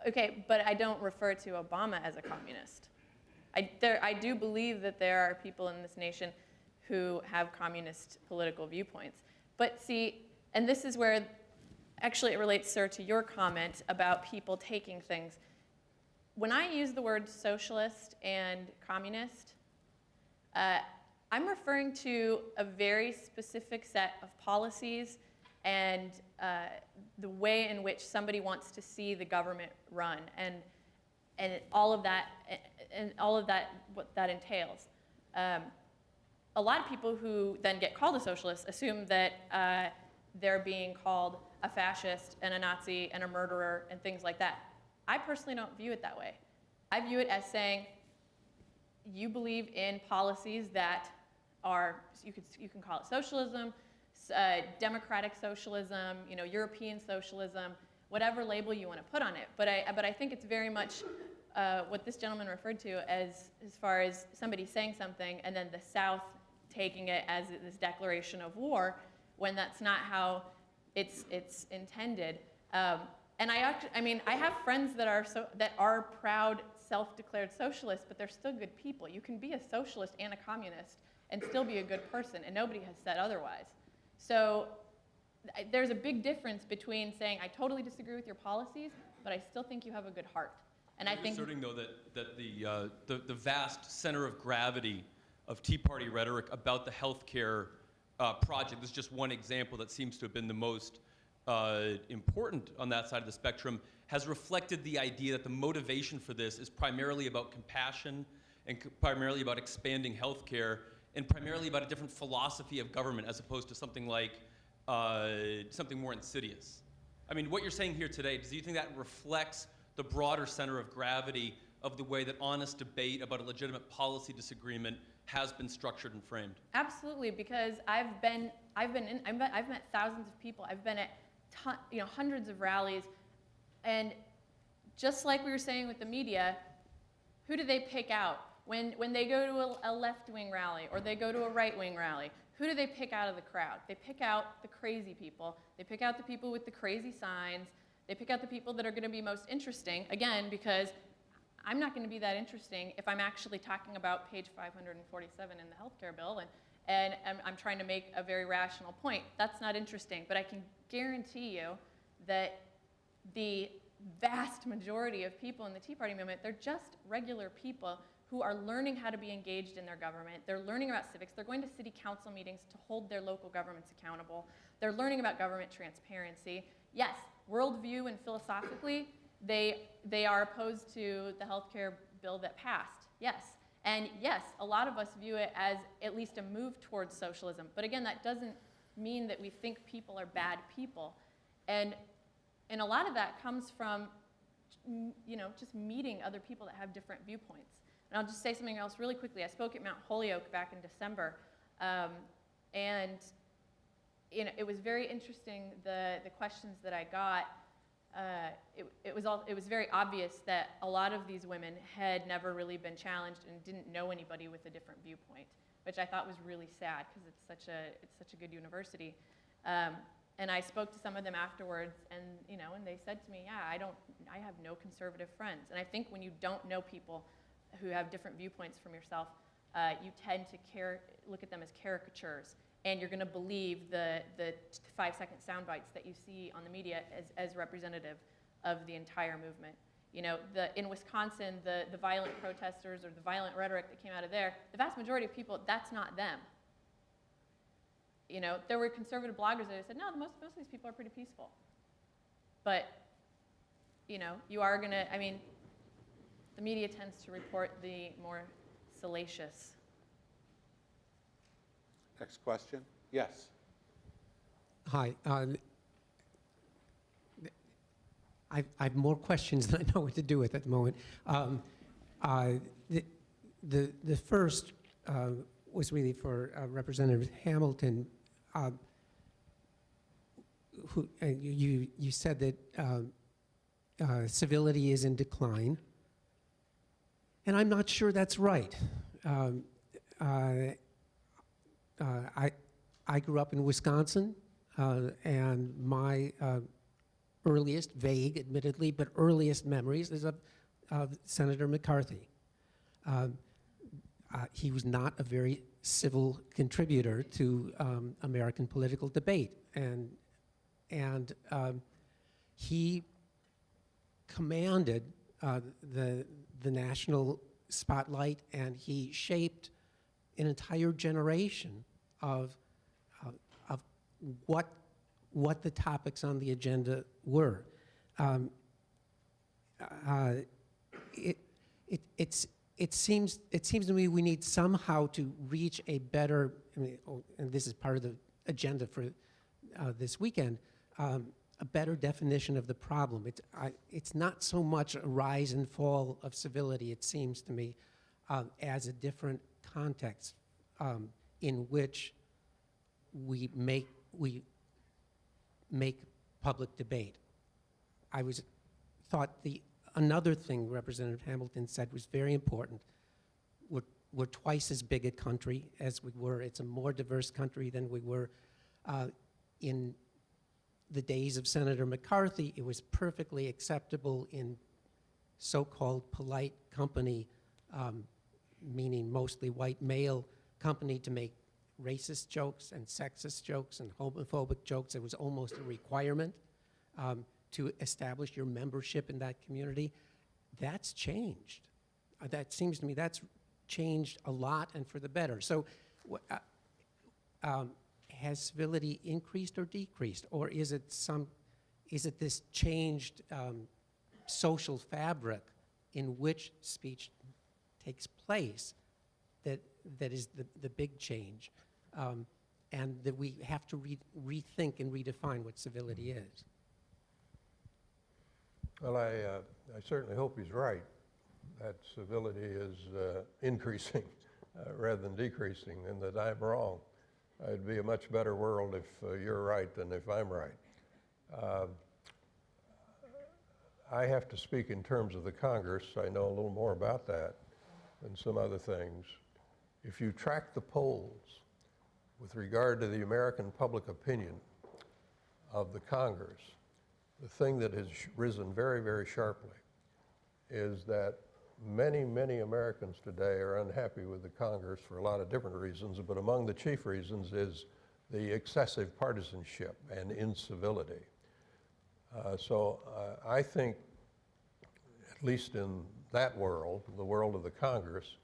Okay, but I don't refer to Obama as a communist. I do believe that there are people in this nation who have communist political viewpoints. But see, and this is where, actually it relates, sir, to your comment about people taking things. When I use the word socialist and communist, I'm referring to a very specific set of policies and the way in which somebody wants to see the government run, and all of that, what that entails. A lot of people who then get called a socialist assume that they're being called a fascist and a Nazi and a murderer and things like that. I personally don't view it that way. I view it as saying, you believe in policies that are, you can call it socialism, democratic socialism, you know, European socialism, whatever label you want to put on it. But I think it's very much what this gentleman referred to as far as somebody saying something and then the South taking it as this declaration of war, when that's not how it's intended. And I mean, I have friends that are proud, self-declared socialists, but they're still good people. You can be a socialist and a communist and still be a good person, and nobody has said otherwise. So there's a big difference between saying, I totally disagree with your policies, but I still think you have a good heart. And I think asserting, though, that the vast center of gravity of Tea Party rhetoric about the healthcare project, this is just one example that seems to have been the most important on that side of the spectrum, has reflected the idea that the motivation for this is primarily about compassion and primarily about expanding healthcare and primarily about a different philosophy of government as opposed to something like something more insidious. I mean, what you're saying here today, do you think that reflects the broader center of gravity of the way that honest debate about a legitimate policy disagreement has been structured and framed? Absolutely, because I've met thousands of people. I've been at hundreds of rallies, and just like we were saying with the media, who do they pick out? When they go to a left-wing rally or they go to a right-wing rally, who do they pick out of the crowd? They pick out the crazy people. They pick out the people with the crazy signs. They pick out the people that are going to be most interesting, again, because I'm not going to be that interesting if I'm actually talking about page 547 in the healthcare bill and I'm trying to make a very rational point. That's not interesting, but I can guarantee you that the vast majority of people in the Tea Party movement, they're just regular people who are learning how to be engaged in their government. They're learning about civics. They're going to city council meetings to hold their local governments accountable. They're learning about government transparency. Yes, worldview and philosophically, they are opposed to the healthcare bill that passed. Yes. And yes, a lot of us view it as at least a move towards socialism. But again, that doesn't mean that we think people are bad people. And a lot of that comes from, just meeting other people that have different viewpoints. And I'll just say something else really quickly. I spoke at Mount Holyoke back in December, and it was very interesting, the questions that I got. It was very obvious that a lot of these women had never really been challenged and didn't know anybody with a different viewpoint, which I thought was really sad because it's such a good university. And I spoke to some of them afterwards, and they said to me, "Yeah, I have no conservative friends." And I think when you don't know people who have different viewpoints from yourself, you tend to look at them as caricatures, and you're going to believe the 5-second sound bites that you see on the media as representative of the entire movement. In Wisconsin, the violent protesters or the violent rhetoric that came out of there, the vast majority of people, that's not them. There were conservative bloggers that said, no, most of these people are pretty peaceful. But, you are going to, the media tends to report the more salacious. Next question. Yes. Hi. I have more questions than I know what to do with at the moment. The first was really for Representative Hamilton. You said that civility is in decline, and I'm not sure that's right. I grew up in Wisconsin, and my earliest, vague admittedly, but earliest memories is of Senator McCarthy. He was not a very civil contributor to American political debate, and he commanded the national spotlight, and he shaped an entire generation of what the topics on the agenda were. It seems to me we need somehow to reach a better, and this is part of the agenda for this weekend, a better definition of the problem. It's not so much a rise and fall of civility, it seems to me, as a different context in which we make public debate. Thought another thing Representative Hamilton said was very important. We're twice as big a country as we were. It's a more diverse country than we were in the days of Senator McCarthy. It was perfectly acceptable in so-called polite company, meaning mostly white male company, to make racist jokes and sexist jokes and homophobic jokes. It was almost a requirement to establish your membership in that community. That's changed. That seems to me that's changed a lot and for the better. So has civility increased or decreased, or is it this changed social fabric in which speech takes place that is the big change, and that we have to rethink and redefine what civility is? Well, I certainly hope he's right, that civility is increasing rather than decreasing, and that I'm wrong. It'd be a much better world if you're right than if I'm right. I have to speak in terms of the Congress. I know a little more about that than some other things. If you track the polls with regard to the American public opinion of the Congress, the thing that has risen very, very sharply is that many, many Americans today are unhappy with the Congress for a lot of different reasons, but among the chief reasons is the excessive partisanship and incivility. So I think, at least in that world, the world of the Congress,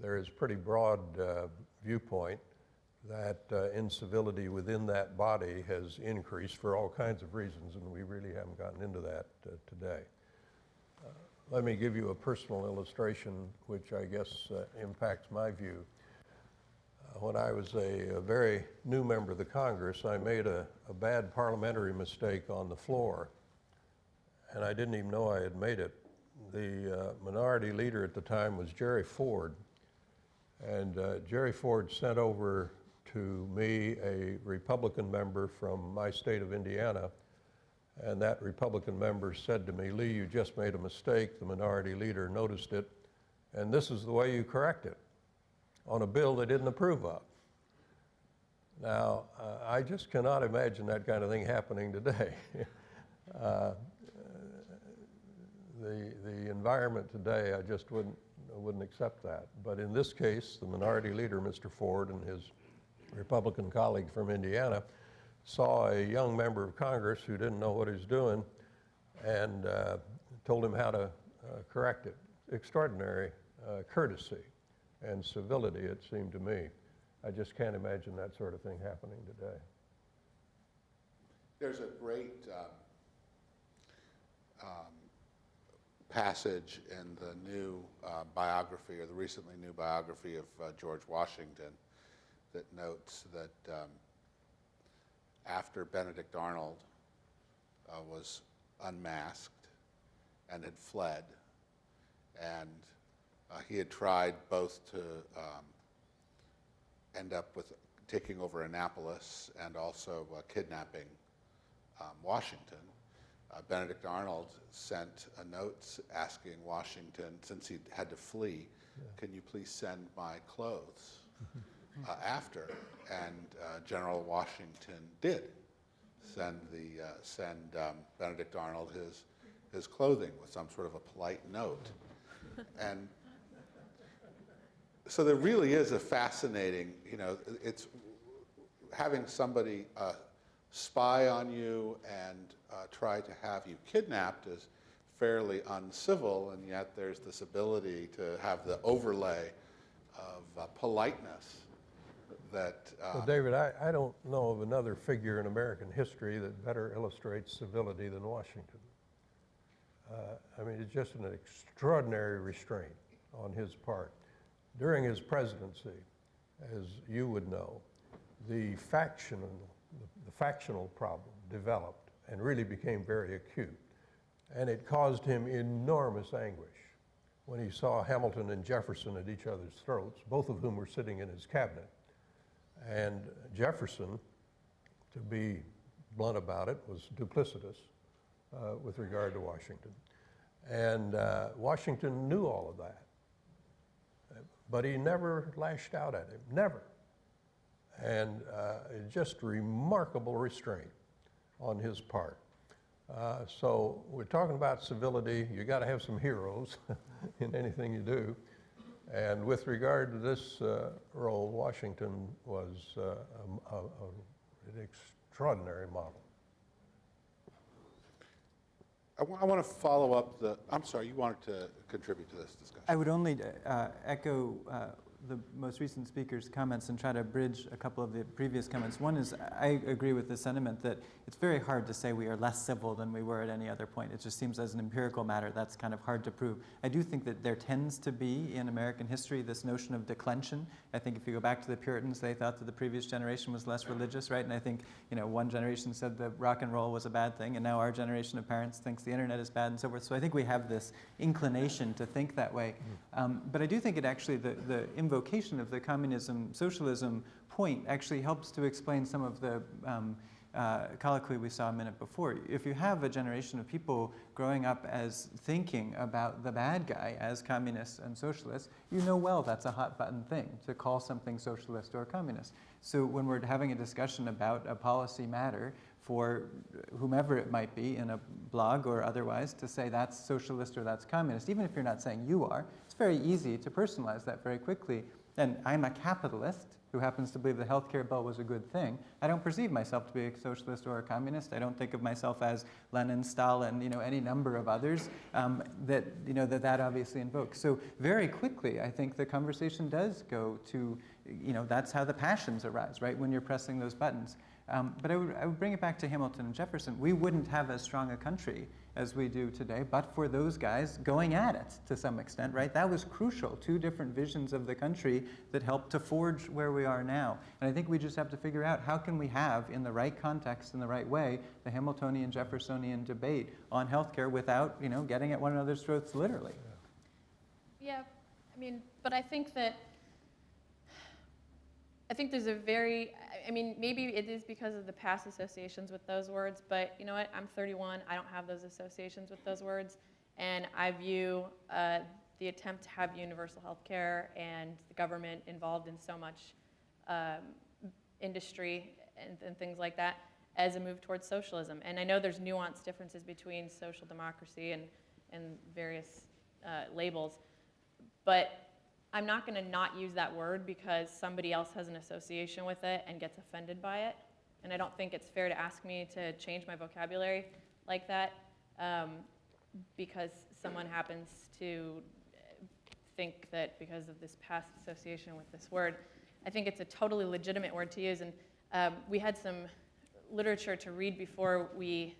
there is pretty broad viewpoint that incivility within that body has increased for all kinds of reasons, and we really haven't gotten into that today. Let me give you a personal illustration which I guess impacts my view. When I was a very new member of the Congress, I made a bad parliamentary mistake on the floor, and I didn't even know I had made it. The minority leader at the time was Jerry Ford, and Jerry Ford sent over to me a Republican member from my state of Indiana, and that Republican member said to me, "Lee, you just made a mistake. The minority leader noticed it, and this is the way you correct it," on a bill they didn't approve of. Now, I just cannot imagine that kind of thing happening today. The environment today, I just wouldn't accept that. But in this case, the minority leader, Mr. Ford, and his Republican colleague from Indiana saw a young member of Congress who didn't know what he was doing and told him how to correct it. Extraordinary courtesy and civility, it seemed to me. I just can't imagine that sort of thing happening today. There's a great passage in the new biography, or the recently new biography of George Washington, that notes that after Benedict Arnold was unmasked and had fled. And he had tried both to end up with taking over Annapolis and also kidnapping Washington. Benedict Arnold sent a note asking Washington, since he had to flee, can you please send my clothes after? And General Washington did send Benedict Arnold his clothing with some sort of a polite note. And so there really is a fascinating, it's having somebody spy on you and try to have you kidnapped is fairly uncivil, and yet there's this ability to have the overlay of politeness that... Well, David, I don't know of another figure in American history that better illustrates civility than Washington. I mean, it's just an extraordinary restraint on his part. During his presidency, as you would know, the factional problem developed and really became very acute. And it caused him enormous anguish when he saw Hamilton and Jefferson at each other's throats, both of whom were sitting in his cabinet. And Jefferson, to be blunt about it, was duplicitous with regard to Washington. And Washington knew all of that. But he never lashed out at him, never. And just remarkable restraint on his part. So we're talking about civility. You got to have some heroes in anything you do. And with regard to this role, Washington was an extraordinary model. I want to follow up I'm sorry, you wanted to contribute to this discussion. I would only echo the most recent speaker's comments and try to bridge a couple of the previous comments. One is, I agree with the sentiment that it's very hard to say we are less civil than we were at any other point. It just seems as an empirical matter that's kind of hard to prove. I do think that there tends to be in American history this notion of declension. I think if you go back to the Puritans, they thought that the previous generation was less religious, right? And I think, one generation said that rock and roll was a bad thing, and now our generation of parents thinks the internet is bad and so forth. So I think we have this inclination to think that way. But I do think it actually, the invocation of the communism, socialism point actually helps to explain some of the colloquy we saw a minute before. If you have a generation of people growing up as thinking about the bad guy as communists and socialists, you know well that's a hot button thing to call something socialist or communist. So when we're having a discussion about a policy matter for whomever it might be in a blog or otherwise to say that's socialist or that's communist, even if you're not saying you are, it's very easy to personalize that very quickly. And I'm a capitalist who happens to believe the healthcare bill was a good thing. I don't perceive myself to be a socialist or a communist. I don't think of myself as Lenin, Stalin, any number of others that obviously invokes. So very quickly, I think the conversation does go to, that's how the passions arise, right, when you're pressing those buttons. But I would bring it back to Hamilton and Jefferson. We wouldn't have as strong a country as we do today, but for those guys going at it to some extent, right? That was crucial. Two different visions of the country that helped to forge where we are now. And I think we just have to figure out how can we have, in the right context, in the right way, the Hamiltonian, Jeffersonian debate on healthcare without, getting at one another's throats literally. Yeah, but I think there's maybe it is because of the past associations with those words, but you know what, I'm 31, I don't have those associations with those words, and I view the attempt to have universal health care and the government involved in so much industry and things like that as a move towards socialism. And I know there's nuanced differences between social democracy and various labels, but I'm not going to not use that word because somebody else has an association with it and gets offended by it. And I don't think it's fair to ask me to change my vocabulary like that because someone happens to think that because of this past association with this word. I think it's a totally legitimate word to use. And we had some literature to read before we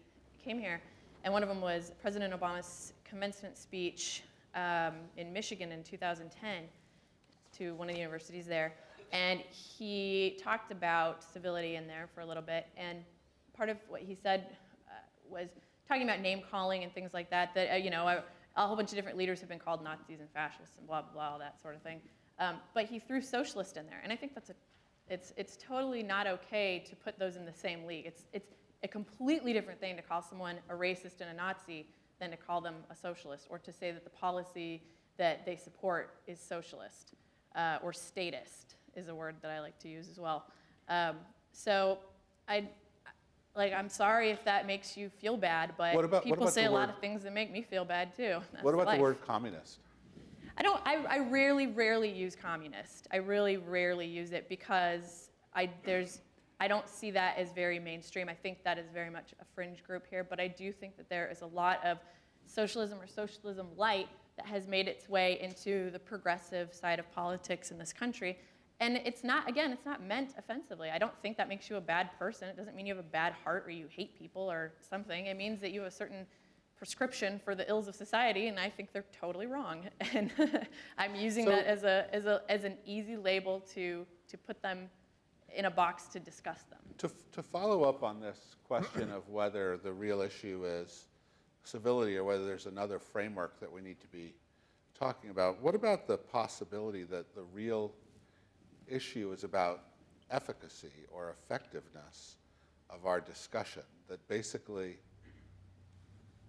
came here. And one of them was President Obama's commencement speech in Michigan in 2010. To one of the universities there, and he talked about civility in there for a little bit, and part of what he said was talking about name calling and things like that, that, you know, a whole bunch of different leaders have been called Nazis and fascists and blah, blah, blah, all that sort of thing. But he threw socialist in there. And I think that's it's totally not okay to put those in the same league. It's a completely different thing to call someone a racist and a Nazi than to call them a socialist, or to say that the policy that they support is socialist, or statist is a word that I like to use as well. So I'm sorry if that makes you feel bad, but people say a lot of things that make me feel bad too. That's What about life. the word communist? I rarely use communist. I really rarely use it because I don't see that as very mainstream. I think that is very much a fringe group here, but I do think that there is a lot of socialism or socialism light that has made its way into the progressive side of politics in this country. And it's not meant offensively. I don't think that makes you a bad person. It doesn't mean you have a bad heart or you hate people or something. It means that you have a certain prescription for the ills of society, and I think they're totally wrong. And I'm using that as an easy label to put them in a box to discuss them. To follow up on this question of whether the real issue is civility or whether there's another framework that we need to be talking about, what about the possibility that the real issue is about efficacy or effectiveness of our discussion, that basically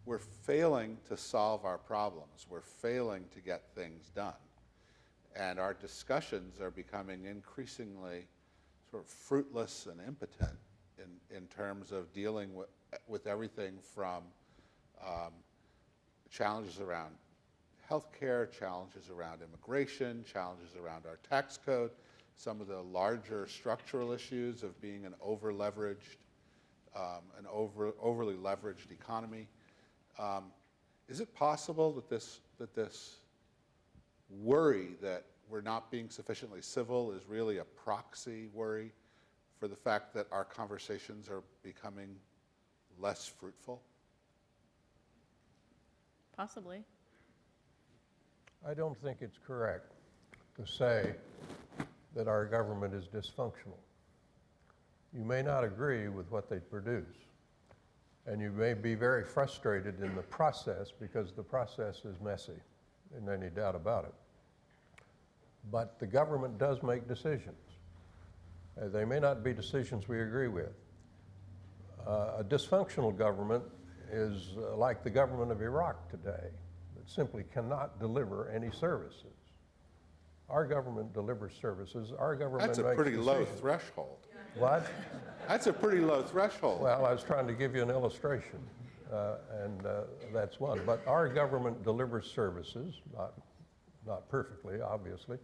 we're failing to solve our problems, we're failing to get things done, and our discussions are becoming increasingly sort of fruitless and impotent in terms of dealing with everything from challenges around healthcare, challenges around immigration, challenges around our tax code, some of the larger structural issues of being an overly leveraged economy. Is it possible that this worry that we're not being sufficiently civil is really a proxy worry for the fact that our conversations are becoming less fruitful? Possibly. I don't think it's correct to say that our government is dysfunctional. You may not agree with what they produce, and you may be very frustrated in the process because the process is messy, and any doubt about it. But the government does make decisions. They may not be decisions we agree with. A dysfunctional government is like the government of Iraq today, that simply cannot deliver any services. Our government delivers services. Our government makes decisions. That's a pretty low threshold. What? That's a pretty low threshold. Well, I was trying to give you an illustration, and that's one. But our government delivers services, not perfectly, obviously,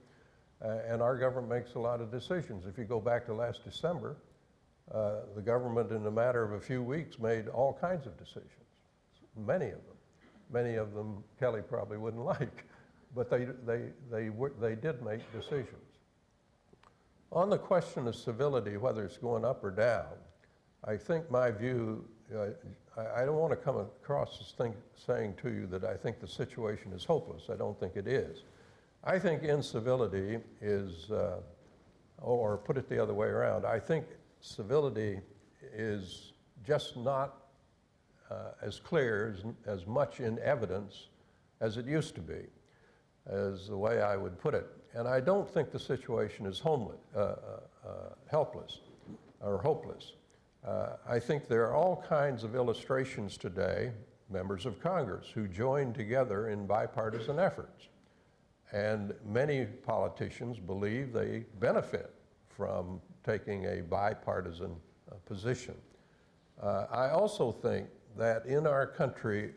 and our government makes a lot of decisions. If you go back to last December, the government, in a matter of a few weeks, made all kinds of decisions, many of them. Many of them Keli probably wouldn't like, but they did make decisions. On the question of civility, whether it's going up or down, I think my view, I don't want to come across as saying to you that I think the situation is hopeless. I don't think it is. I think incivility is, or put it the other way around, I think civility is just not as clear, as much in evidence as it used to be, is the way I would put it. And I don't think the situation is helpless or hopeless. I think there are all kinds of illustrations today, members of Congress, who join together in bipartisan efforts. And many politicians believe they benefit from taking a bipartisan position. I also think that in our country,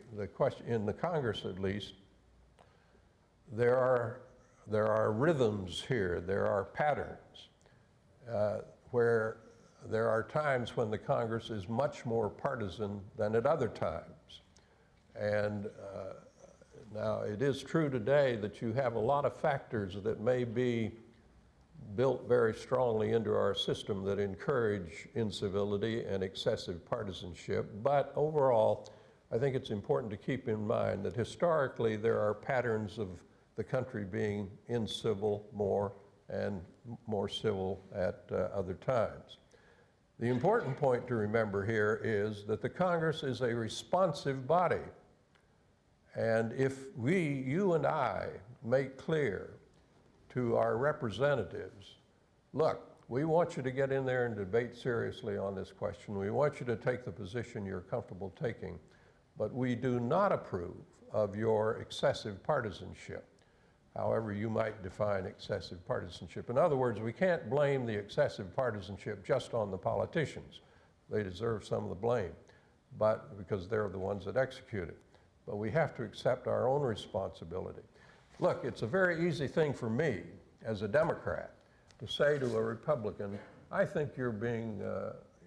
in the Congress at least, there are rhythms here, there are patterns, where there are times when the Congress is much more partisan than at other times. And now it is true today that you have a lot of factors that may be built very strongly into our system that encourage incivility and excessive partisanship. But overall, I think it's important to keep in mind that historically there are patterns of the country being incivil more and more civil at other times. The important point to remember here is that the Congress is a responsive body. And if you and I, make clear to our representatives, look, we want you to get in there and debate seriously on this question. We want you to take the position you're comfortable taking, but we do not approve of your excessive partisanship, however you might define excessive partisanship. In other words, we can't blame the excessive partisanship just on the politicians. They deserve some of the blame, but because they're the ones that execute it. But we have to accept our own responsibility. Look, it's a very easy thing for me as a Democrat to say to a Republican, I think you're being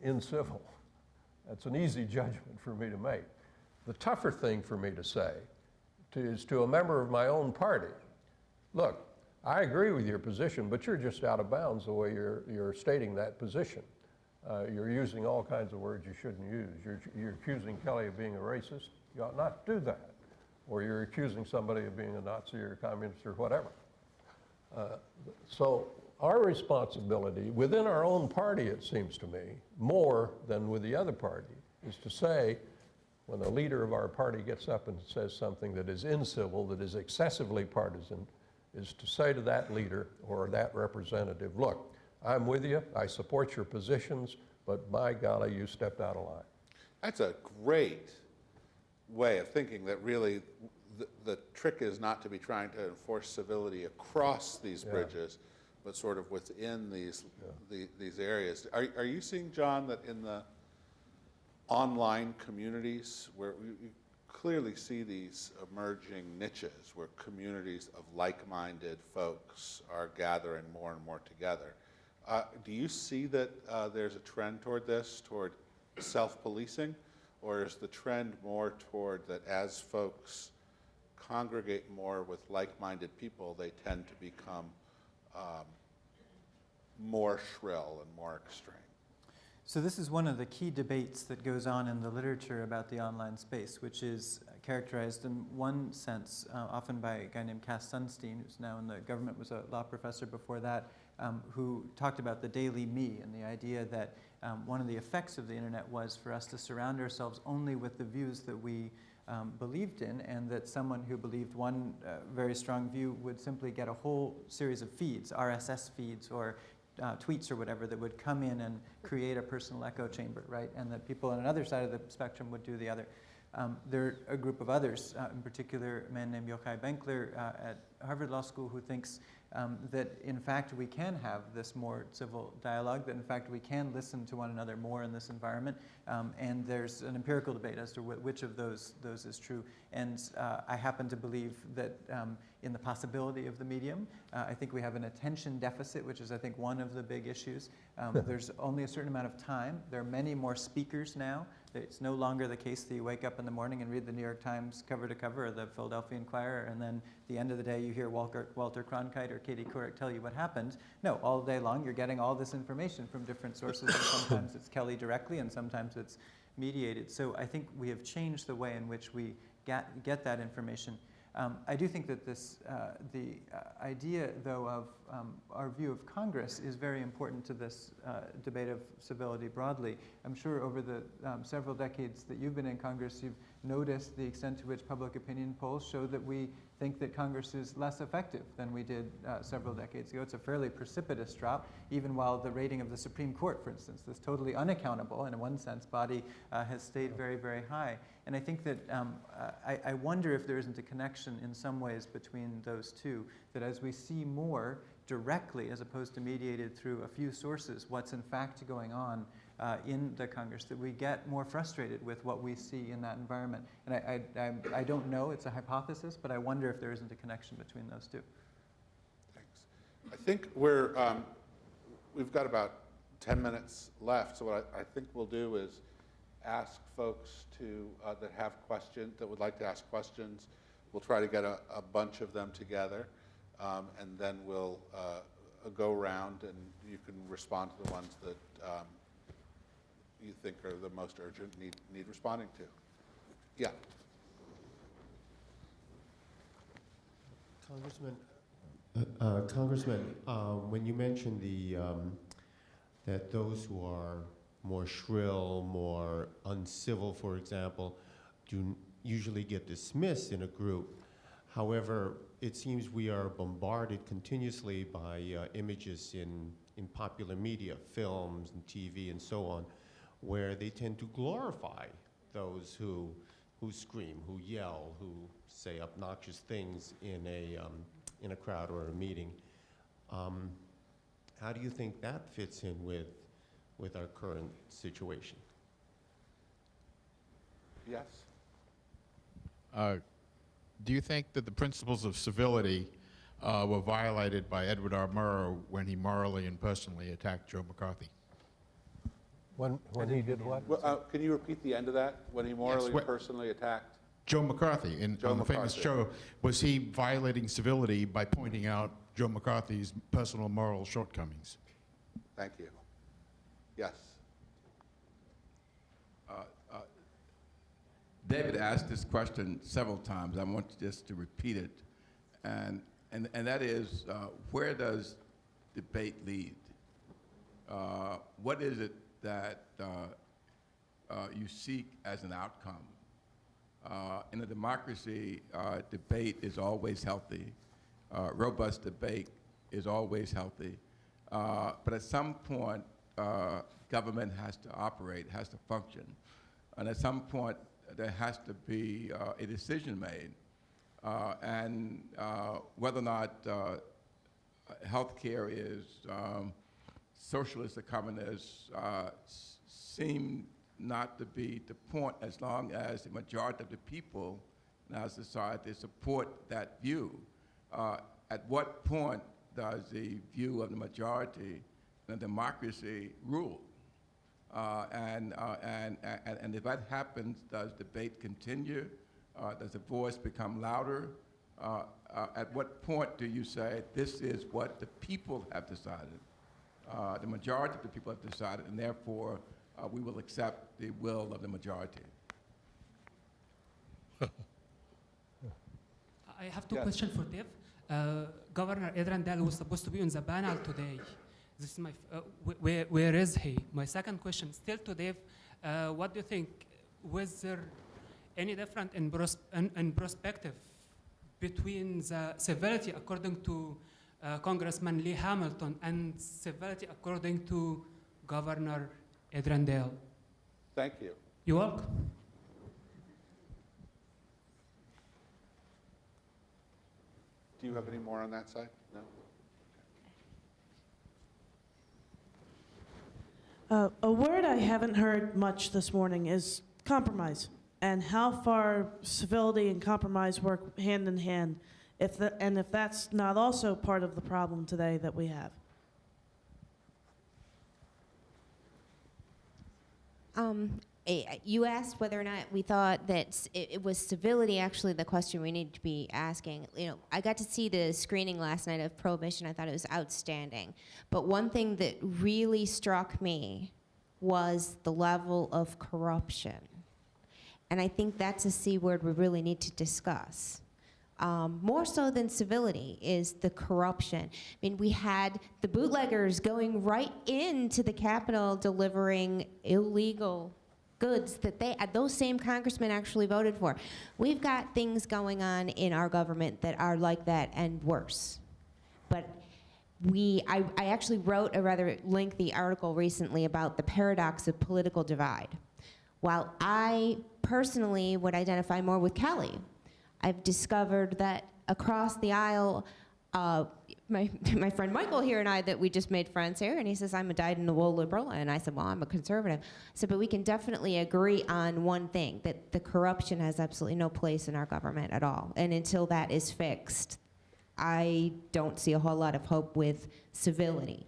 incivil. That's an easy judgment for me to make. The tougher thing for me to say is to a member of my own party, look, I agree with your position, but you're just out of bounds the way you're stating that position. You're using all kinds of words you shouldn't use. You're accusing Keli of being a racist. You ought not to do that. Or you're accusing somebody of being a Nazi or a communist or whatever. So our responsibility within our own party, it seems to me, more than with the other party, is to say, when the leader of our party gets up and says something that is incivil, that is excessively partisan, is to say to that leader or that representative, look, I'm with you, I support your positions, but by golly, you stepped out of line. That's a great way of thinking, that really the trick is not to be trying to enforce civility across these bridges, but sort of within these areas. Are you seeing, John, that in the online communities where you clearly see these emerging niches where communities of like-minded folks are gathering more and more together, do you see that there's a trend toward this, toward self-policing? Or is the trend more toward that as folks congregate more with like-minded people, they tend to become more shrill and more extreme? So this is one of the key debates that goes on in the literature about the online space, which is characterized in one sense often by a guy named Cass Sunstein, who's now in the government, was a law professor before that, who talked about the daily me and the idea that one of the effects of the internet was for us to surround ourselves only with the views that we believed in, and that someone who believed one very strong view would simply get a whole series of feeds, RSS feeds or tweets or whatever, that would come in and create a personal echo chamber, right? And that people on another side of the spectrum would do the other. There are a group of others, in particular a man named Yochai Benkler at Harvard Law School, who thinks that in fact we can have this more civil dialogue, that in fact we can listen to one another more in this environment, and there's an empirical debate as to which of those is true. And I happen to believe that in the possibility of the medium, I think we have an attention deficit, which is I think one of the big issues. There's only a certain amount of time. There are many more speakers now. It's no longer the case that you wake up in the morning and read the New York Times cover to cover or the Philadelphia Inquirer, and then at the end of the day you hear Walter Cronkite or Katie Couric tell you what happened. No, all day long you're getting all this information from different sources, and sometimes it's Keli directly and sometimes it's mediated. So I think we have changed the way in which we get that information. I do think that the idea, though, of our view of Congress is very important to this debate of civility broadly. I'm sure over the several decades that you've been in Congress, you've noticed the extent to which public opinion polls show that we think that Congress is less effective than we did several decades ago. It's a fairly precipitous drop, even while the rating of the Supreme Court, for instance, this totally unaccountable, in one sense, body has stayed very, very high. And I think that I wonder if there isn't a connection in some ways between those two, that as we see more directly, as opposed to mediated through a few sources, what's in fact going on in the Congress, that we get more frustrated with what we see in that environment. And I don't know, it's a hypothesis, but I wonder if there isn't a connection between those two. Thanks. I think we've got about 10 minutes left, so what I think we'll do is ask folks that have questions, that would like to ask questions. We'll try to get a bunch of them together, and then we'll go around and you can respond to the ones that you think are the most urgent, need responding to. Yeah. Congressman, when you mentioned that those who are more shrill, more uncivil, for example, do usually get dismissed in a group. However, it seems we are bombarded continuously by images in popular media, films and TV and so on, where they tend to glorify those who scream, who yell, who say obnoxious things in a crowd or a meeting. How do you think that fits in with our current situation? Yes. Do you think that the principles of civility were violated by Edward R. Murrow when he morally and personally attacked Joe McCarthy? When he did what? Well, can you repeat the end of that? When he morally and personally attacked? Joe McCarthy, on the famous show, was he violating civility by pointing out Joe McCarthy's personal moral shortcomings? Thank you. Yes. David asked this question several times. I want just to repeat it, and that is, where does debate lead? What is it that you seek as an outcome? In a democracy, debate is always healthy. Robust debate is always healthy. But at some point, government has to operate, has to function. And at some point, there has to be a decision made. And whether or not healthcare is socialist or communist seem not to be the point, as long as the majority of the people in our society support that view. At what point does the view of the majority in a democracy rule? And if that happens, does debate continue? Does the voice become louder? At what point do you say, this is what the people have decided? The majority of the people have decided, and therefore we will accept the will of the majority. I have two questions for Dave. Governor Edrandale was supposed to be on the panel today. This is my, where is he? My second question, still to Dave, what do you think, was there any difference in perspective between the civility according to Congressman Lee Hamilton and civility according to Governor Edrandale? Thank you. You're welcome. Do you have any more on that side? No? A word I haven't heard much this morning is compromise, and how far civility and compromise work hand in hand, if that's not also part of the problem today that we have. You asked whether or not we thought that it was civility actually the question we need to be asking. You know, I got to see the screening last night of Prohibition. I thought it was outstanding. But one thing that really struck me was the level of corruption. And I think that's a C word we really need to discuss. More so than civility is the corruption. I mean, we had the bootleggers going right into the Capitol delivering illegal goods that those same congressmen actually voted for. We've got things going on in our government that are like that and worse. But I actually wrote a rather lengthy article recently about the paradox of political divide. While I personally would identify more with Keli, I've discovered that across the aisle, my friend Michael here and I, that we just made friends here, and he says, I'm a dyed-in-the-wool liberal, and I said, well, I'm a conservative. I said, but we can definitely agree on one thing, that the corruption has absolutely no place in our government at all. And until that is fixed, I don't see a whole lot of hope with civility.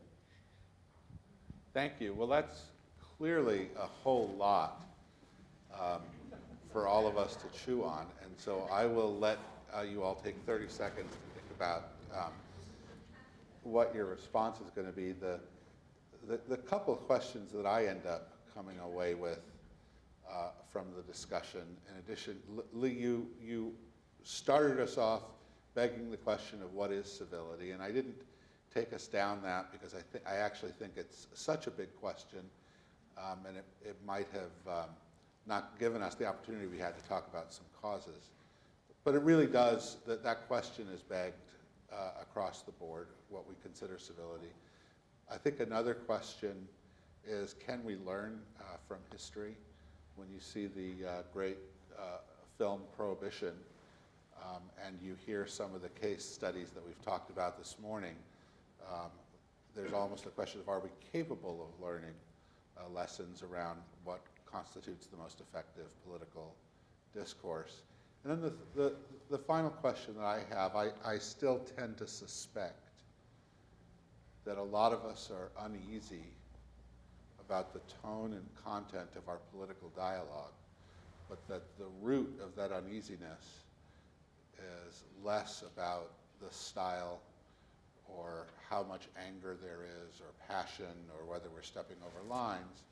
Thank you. Well, that's clearly a whole lot for all of us to chew on. And so I will let you all take 30 seconds to think about what your response is going to be. The couple of questions that I end up coming away with from the discussion, in addition, Lee, you started us off begging the question of what is civility, and I didn't take us down that because I actually think it's such a big question and it might have not given us the opportunity we had to talk about some causes. But it really does, that question is begged across the board, what we consider civility. I think another question is, can we learn from history? When you see the great film Prohibition, and you hear some of the case studies that we've talked about this morning, there's almost a question of, are we capable of learning lessons around what constitutes the most effective political discourse? And then the final question that I have, I still tend to suspect that a lot of us are uneasy about the tone and content of our political dialogue, but that the root of that uneasiness is less about the style or how much anger there is or passion or whether we're stepping over lines,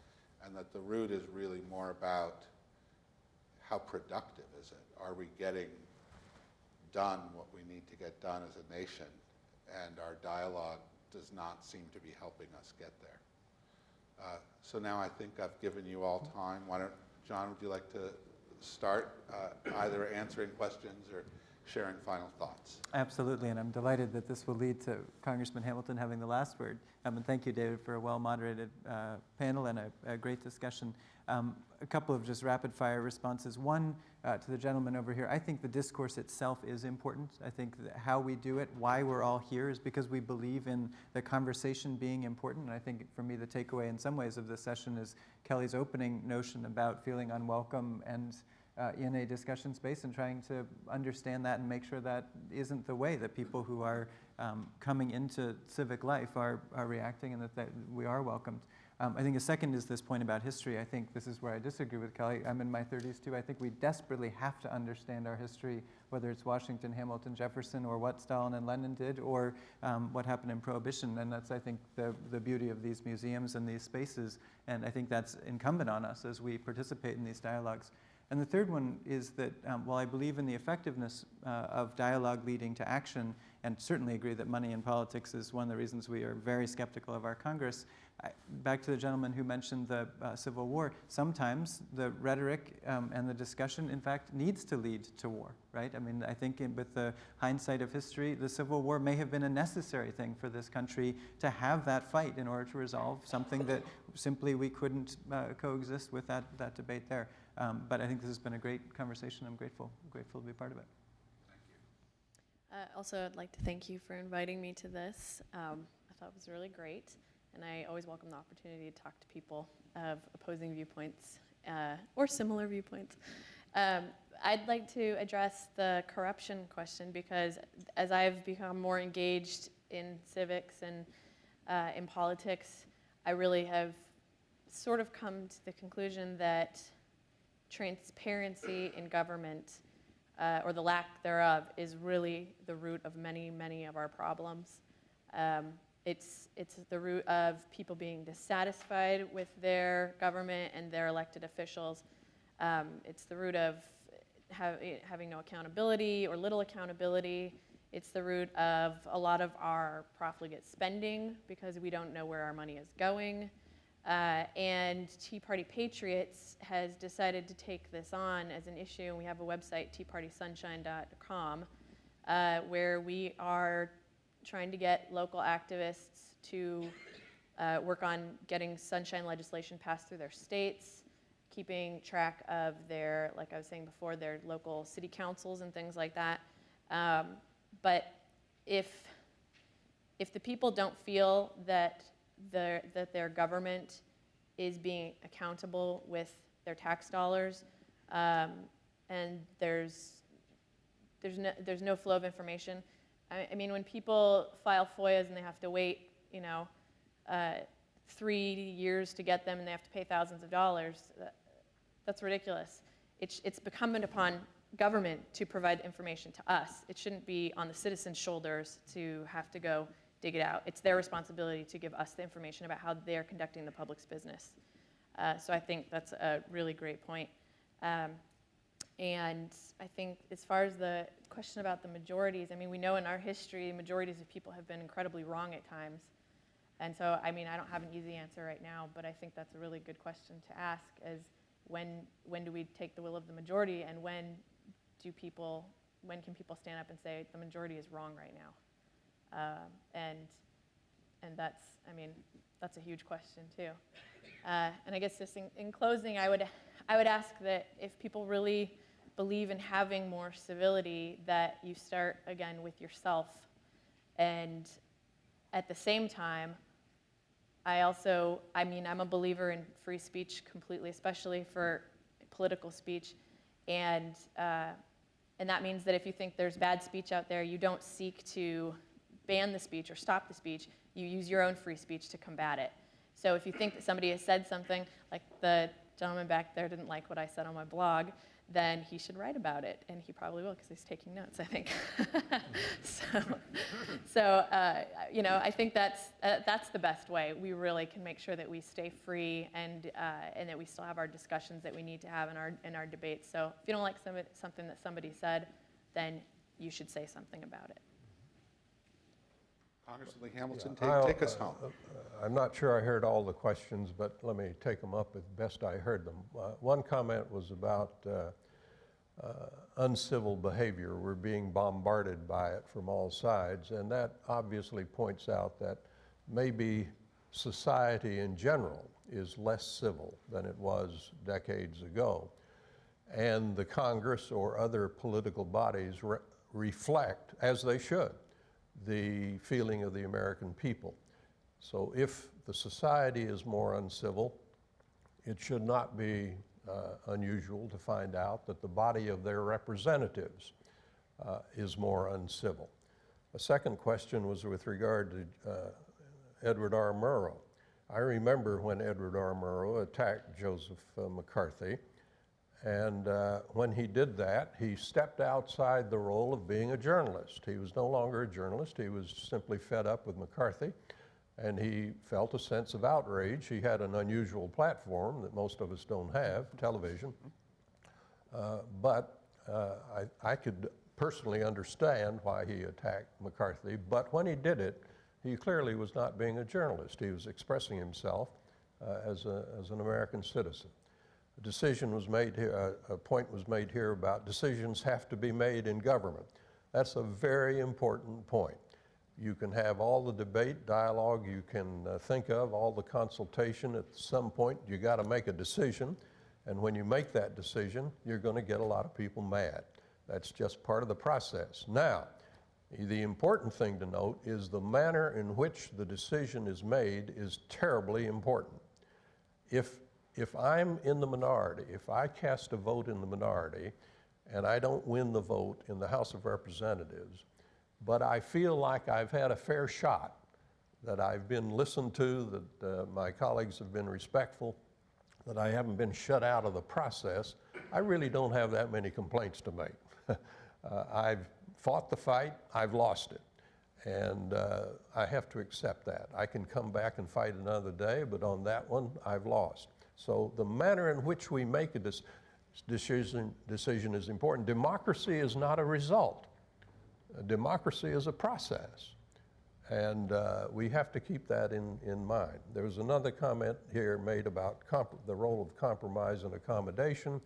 and that the root is really more about how productive is it? Are we getting done what we need to get done as a nation? And our dialogue does not seem to be helping us get there. So now I think I've given you all time. Why don't, John, would you like to start either answering questions or sharing final thoughts? Absolutely, and I'm delighted that this will lead to Congressman Hamilton having the last word. And thank you, David, for a well-moderated panel and a great discussion. A couple of just rapid-fire responses. One, to the gentleman over here, I think the discourse itself is important. I think that how we do it, why we're all here, is because we believe in the conversation being important. And I think, for me, the takeaway in some ways of this session is Kelly's opening notion about feeling unwelcome and in a discussion space, and trying to understand that and make sure that isn't the way that people who are coming into civic life are reacting, and that we are welcomed. I think a second is this point about history. I think this is where I disagree with Kelly. I'm in my 30s too. I think we desperately have to understand our history, whether it's Washington, Hamilton, Jefferson, or what Stalin and Lenin did, or what happened in Prohibition. And that's, I think, the beauty of these museums and these spaces. And I think that's incumbent on us as we participate in these dialogues. And the third one is that while I believe in the effectiveness of dialogue leading to action, and certainly agree that money in politics is one of the reasons we are very skeptical of our Congress, back to the gentleman who mentioned the Civil War, sometimes the rhetoric and the discussion, in fact, needs to lead to war, right? I mean, I think with the hindsight of history, the Civil War may have been a necessary thing for this country to have that fight in order to resolve something that simply we couldn't coexist with that debate there. But I think this has been a great conversation. I'm grateful to be part of it. Also, I'd like to thank you for inviting me to this. I thought it was really great, and I always welcome the opportunity to talk to people of opposing viewpoints or similar viewpoints. I'd like to address the corruption question, because as I've become more engaged in civics and in politics, I really have sort of come to the conclusion that transparency in government, or the lack thereof, is really the root of many, many of our problems. It's the root of people being dissatisfied with their government and their elected officials. It's the root of having no accountability or little accountability. It's the root of a lot of our profligate spending, because we don't know where our money is going. And Tea Party Patriots has decided to take this on as an issue. And we have a website, teapartysunshine.com, where we are trying to get local activists to work on getting sunshine legislation passed through their states, keeping track of their, like I was saying before, their local city councils and things like that. But if the people don't feel that their government is being accountable with their tax dollars, and there's no flow of information. I mean, when people file FOIAs and they have to wait, 3 years to get them, and they have to pay thousands of dollars, that's ridiculous. It's incumbent upon government to provide information to us. It shouldn't be on the citizens' shoulders to have to go dig it out. It's their responsibility to give us the information about how they're conducting the public's business. So I think that's a really great point. And I think as far as the question about the majorities, I mean, we know in our history, majorities of people have been incredibly wrong at times. And so, I mean, I don't have an easy answer right now, but I think that's a really good question to ask, is when do we take the will of the majority, and when can people stand up and say the majority is wrong right now? And that's, I mean, that's a huge question too. And I guess just in closing, I would ask that if people really believe in having more civility, that you start again with yourself. And at the same time, I'm a believer in free speech completely, especially for political speech. And that means that if you think there's bad speech out there, you don't seek to ban the speech or stop the speech. You use your own free speech to combat it. So if you think that somebody has said something, like the gentleman back there didn't like what I said on my blog, then he should write about it, and he probably will because he's taking notes, I think. You know, I think that's the best way. We really can make sure that we stay free and that we still have our discussions that we need to have in our debates. So if you don't like something that somebody said, then you should say something about it. Congressman Lee Hamilton, Yeah, take us home. I'm not sure I heard all the questions, but let me take them up as best I heard them. One comment was about uncivil behavior. We're being bombarded by it from all sides, and that obviously points out that maybe society in general is less civil than it was decades ago. And the Congress or other political bodies reflect, as they should, the feeling of the American people. So if the society is more uncivil, it should not be unusual to find out that the body of their representatives is more uncivil. A second question was with regard to Edward R. Murrow. I remember when Edward R. Murrow attacked Joseph McCarthy, and when he did that, he stepped outside the role of being a journalist. He was no longer a journalist. He was simply fed up with McCarthy, and he felt a sense of outrage. He had an unusual platform that most of us don't have, television. But I could personally understand why he attacked McCarthy, but when he did it, he clearly was not being a journalist. He was expressing himself as an American citizen. A decision was made here, a point was made here about decisions have to be made in government. That's a very important point. You can have all the debate, dialogue you can think of, all the consultation. At some point, you got to make a decision, and when you make that decision, you're going to get a lot of people mad. That's just part of the process. Now, the important thing to note is the manner in which the decision is made is terribly important. If I'm in the minority, if I cast a vote in the minority and I don't win the vote in the House of Representatives, but I feel like I've had a fair shot, that I've been listened to, that my colleagues have been respectful, that I haven't been shut out of the process, I really don't have that many complaints to make. I've fought the fight, I've lost it. And I have to accept that. I can come back and fight another day, but on that one, I've lost. So the manner in which we make a decision is important. Democracy is not a result. Democracy is a process. And we have to keep that in mind. There was another comment here made about the role of compromise and accommodation.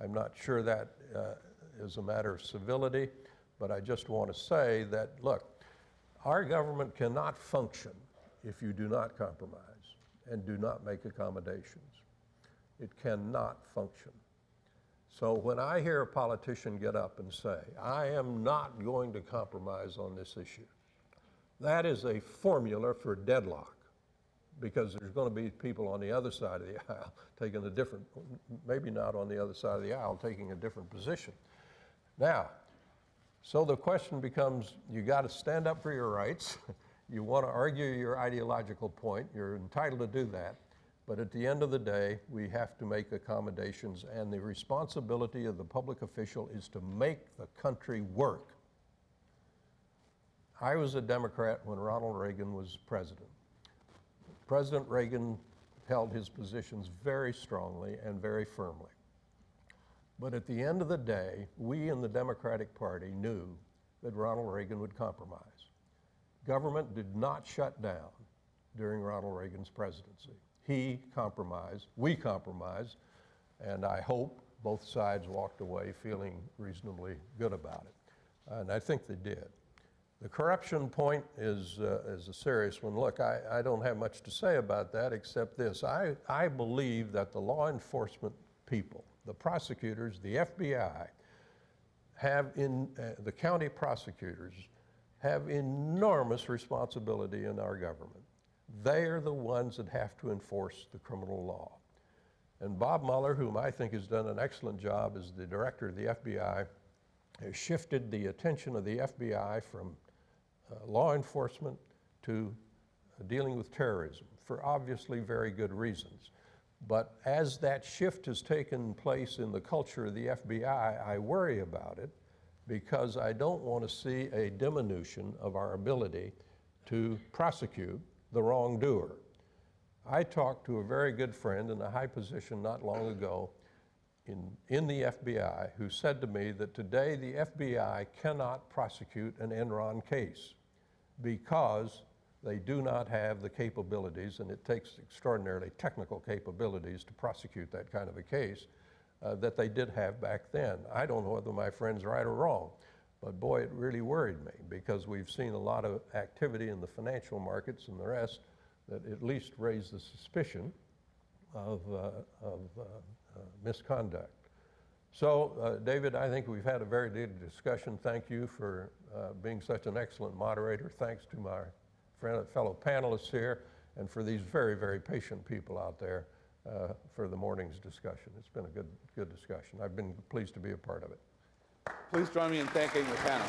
I'm not sure that is a matter of civility, but I just want to say that, look, our government cannot function if you do not compromise and do not make accommodations. It cannot function. So when I hear a politician get up and say, I am not going to compromise on this issue, that is a formula for deadlock, because there's going to be people on the other side of the aisle taking a different, maybe not on the other side of the aisle, taking a different position. Now, so the question becomes, you got to stand up for your rights. You want to argue your ideological point. You're entitled to do that. But at the end of the day, we have to make accommodations, and the responsibility of the public official is to make the country work. I was a Democrat when Ronald Reagan was president. President Reagan held his positions very strongly and very firmly. But at the end of the day, we in the Democratic Party knew that Ronald Reagan would compromise. Government did not shut down, during Ronald Reagan's presidency. He compromised, we compromised, and I hope both sides walked away feeling reasonably good about it. And I think they did. The corruption point is a serious one. Look, I don't have much to say about that except this. I believe that the law enforcement people, the prosecutors, the FBI, the county prosecutors have enormous responsibility in our government. They are the ones that have to enforce the criminal law. And Bob Mueller, whom I think has done an excellent job as the director of the FBI, has shifted the attention of the FBI from law enforcement to dealing with terrorism for obviously very good reasons. But as that shift has taken place in the culture of the FBI, I worry about it because I don't want to see a diminution of our ability to prosecute the wrongdoer. I talked to a very good friend in a high position not long ago in the FBI who said to me that today the FBI cannot prosecute an Enron case because they do not have the capabilities, and it takes extraordinarily technical capabilities to prosecute that kind of a case, that they did have back then. I don't know whether my friend's right or wrong, but boy, it really worried me because we've seen a lot of activity in the financial markets and the rest that at least raised the suspicion of misconduct. So, David, I think we've had a very good discussion. Thank you for being such an excellent moderator. Thanks to my fellow panelists here and for these very, very patient people out there for the morning's discussion. It's been a good discussion. I've been pleased to be a part of it. Please join me in thanking the panel.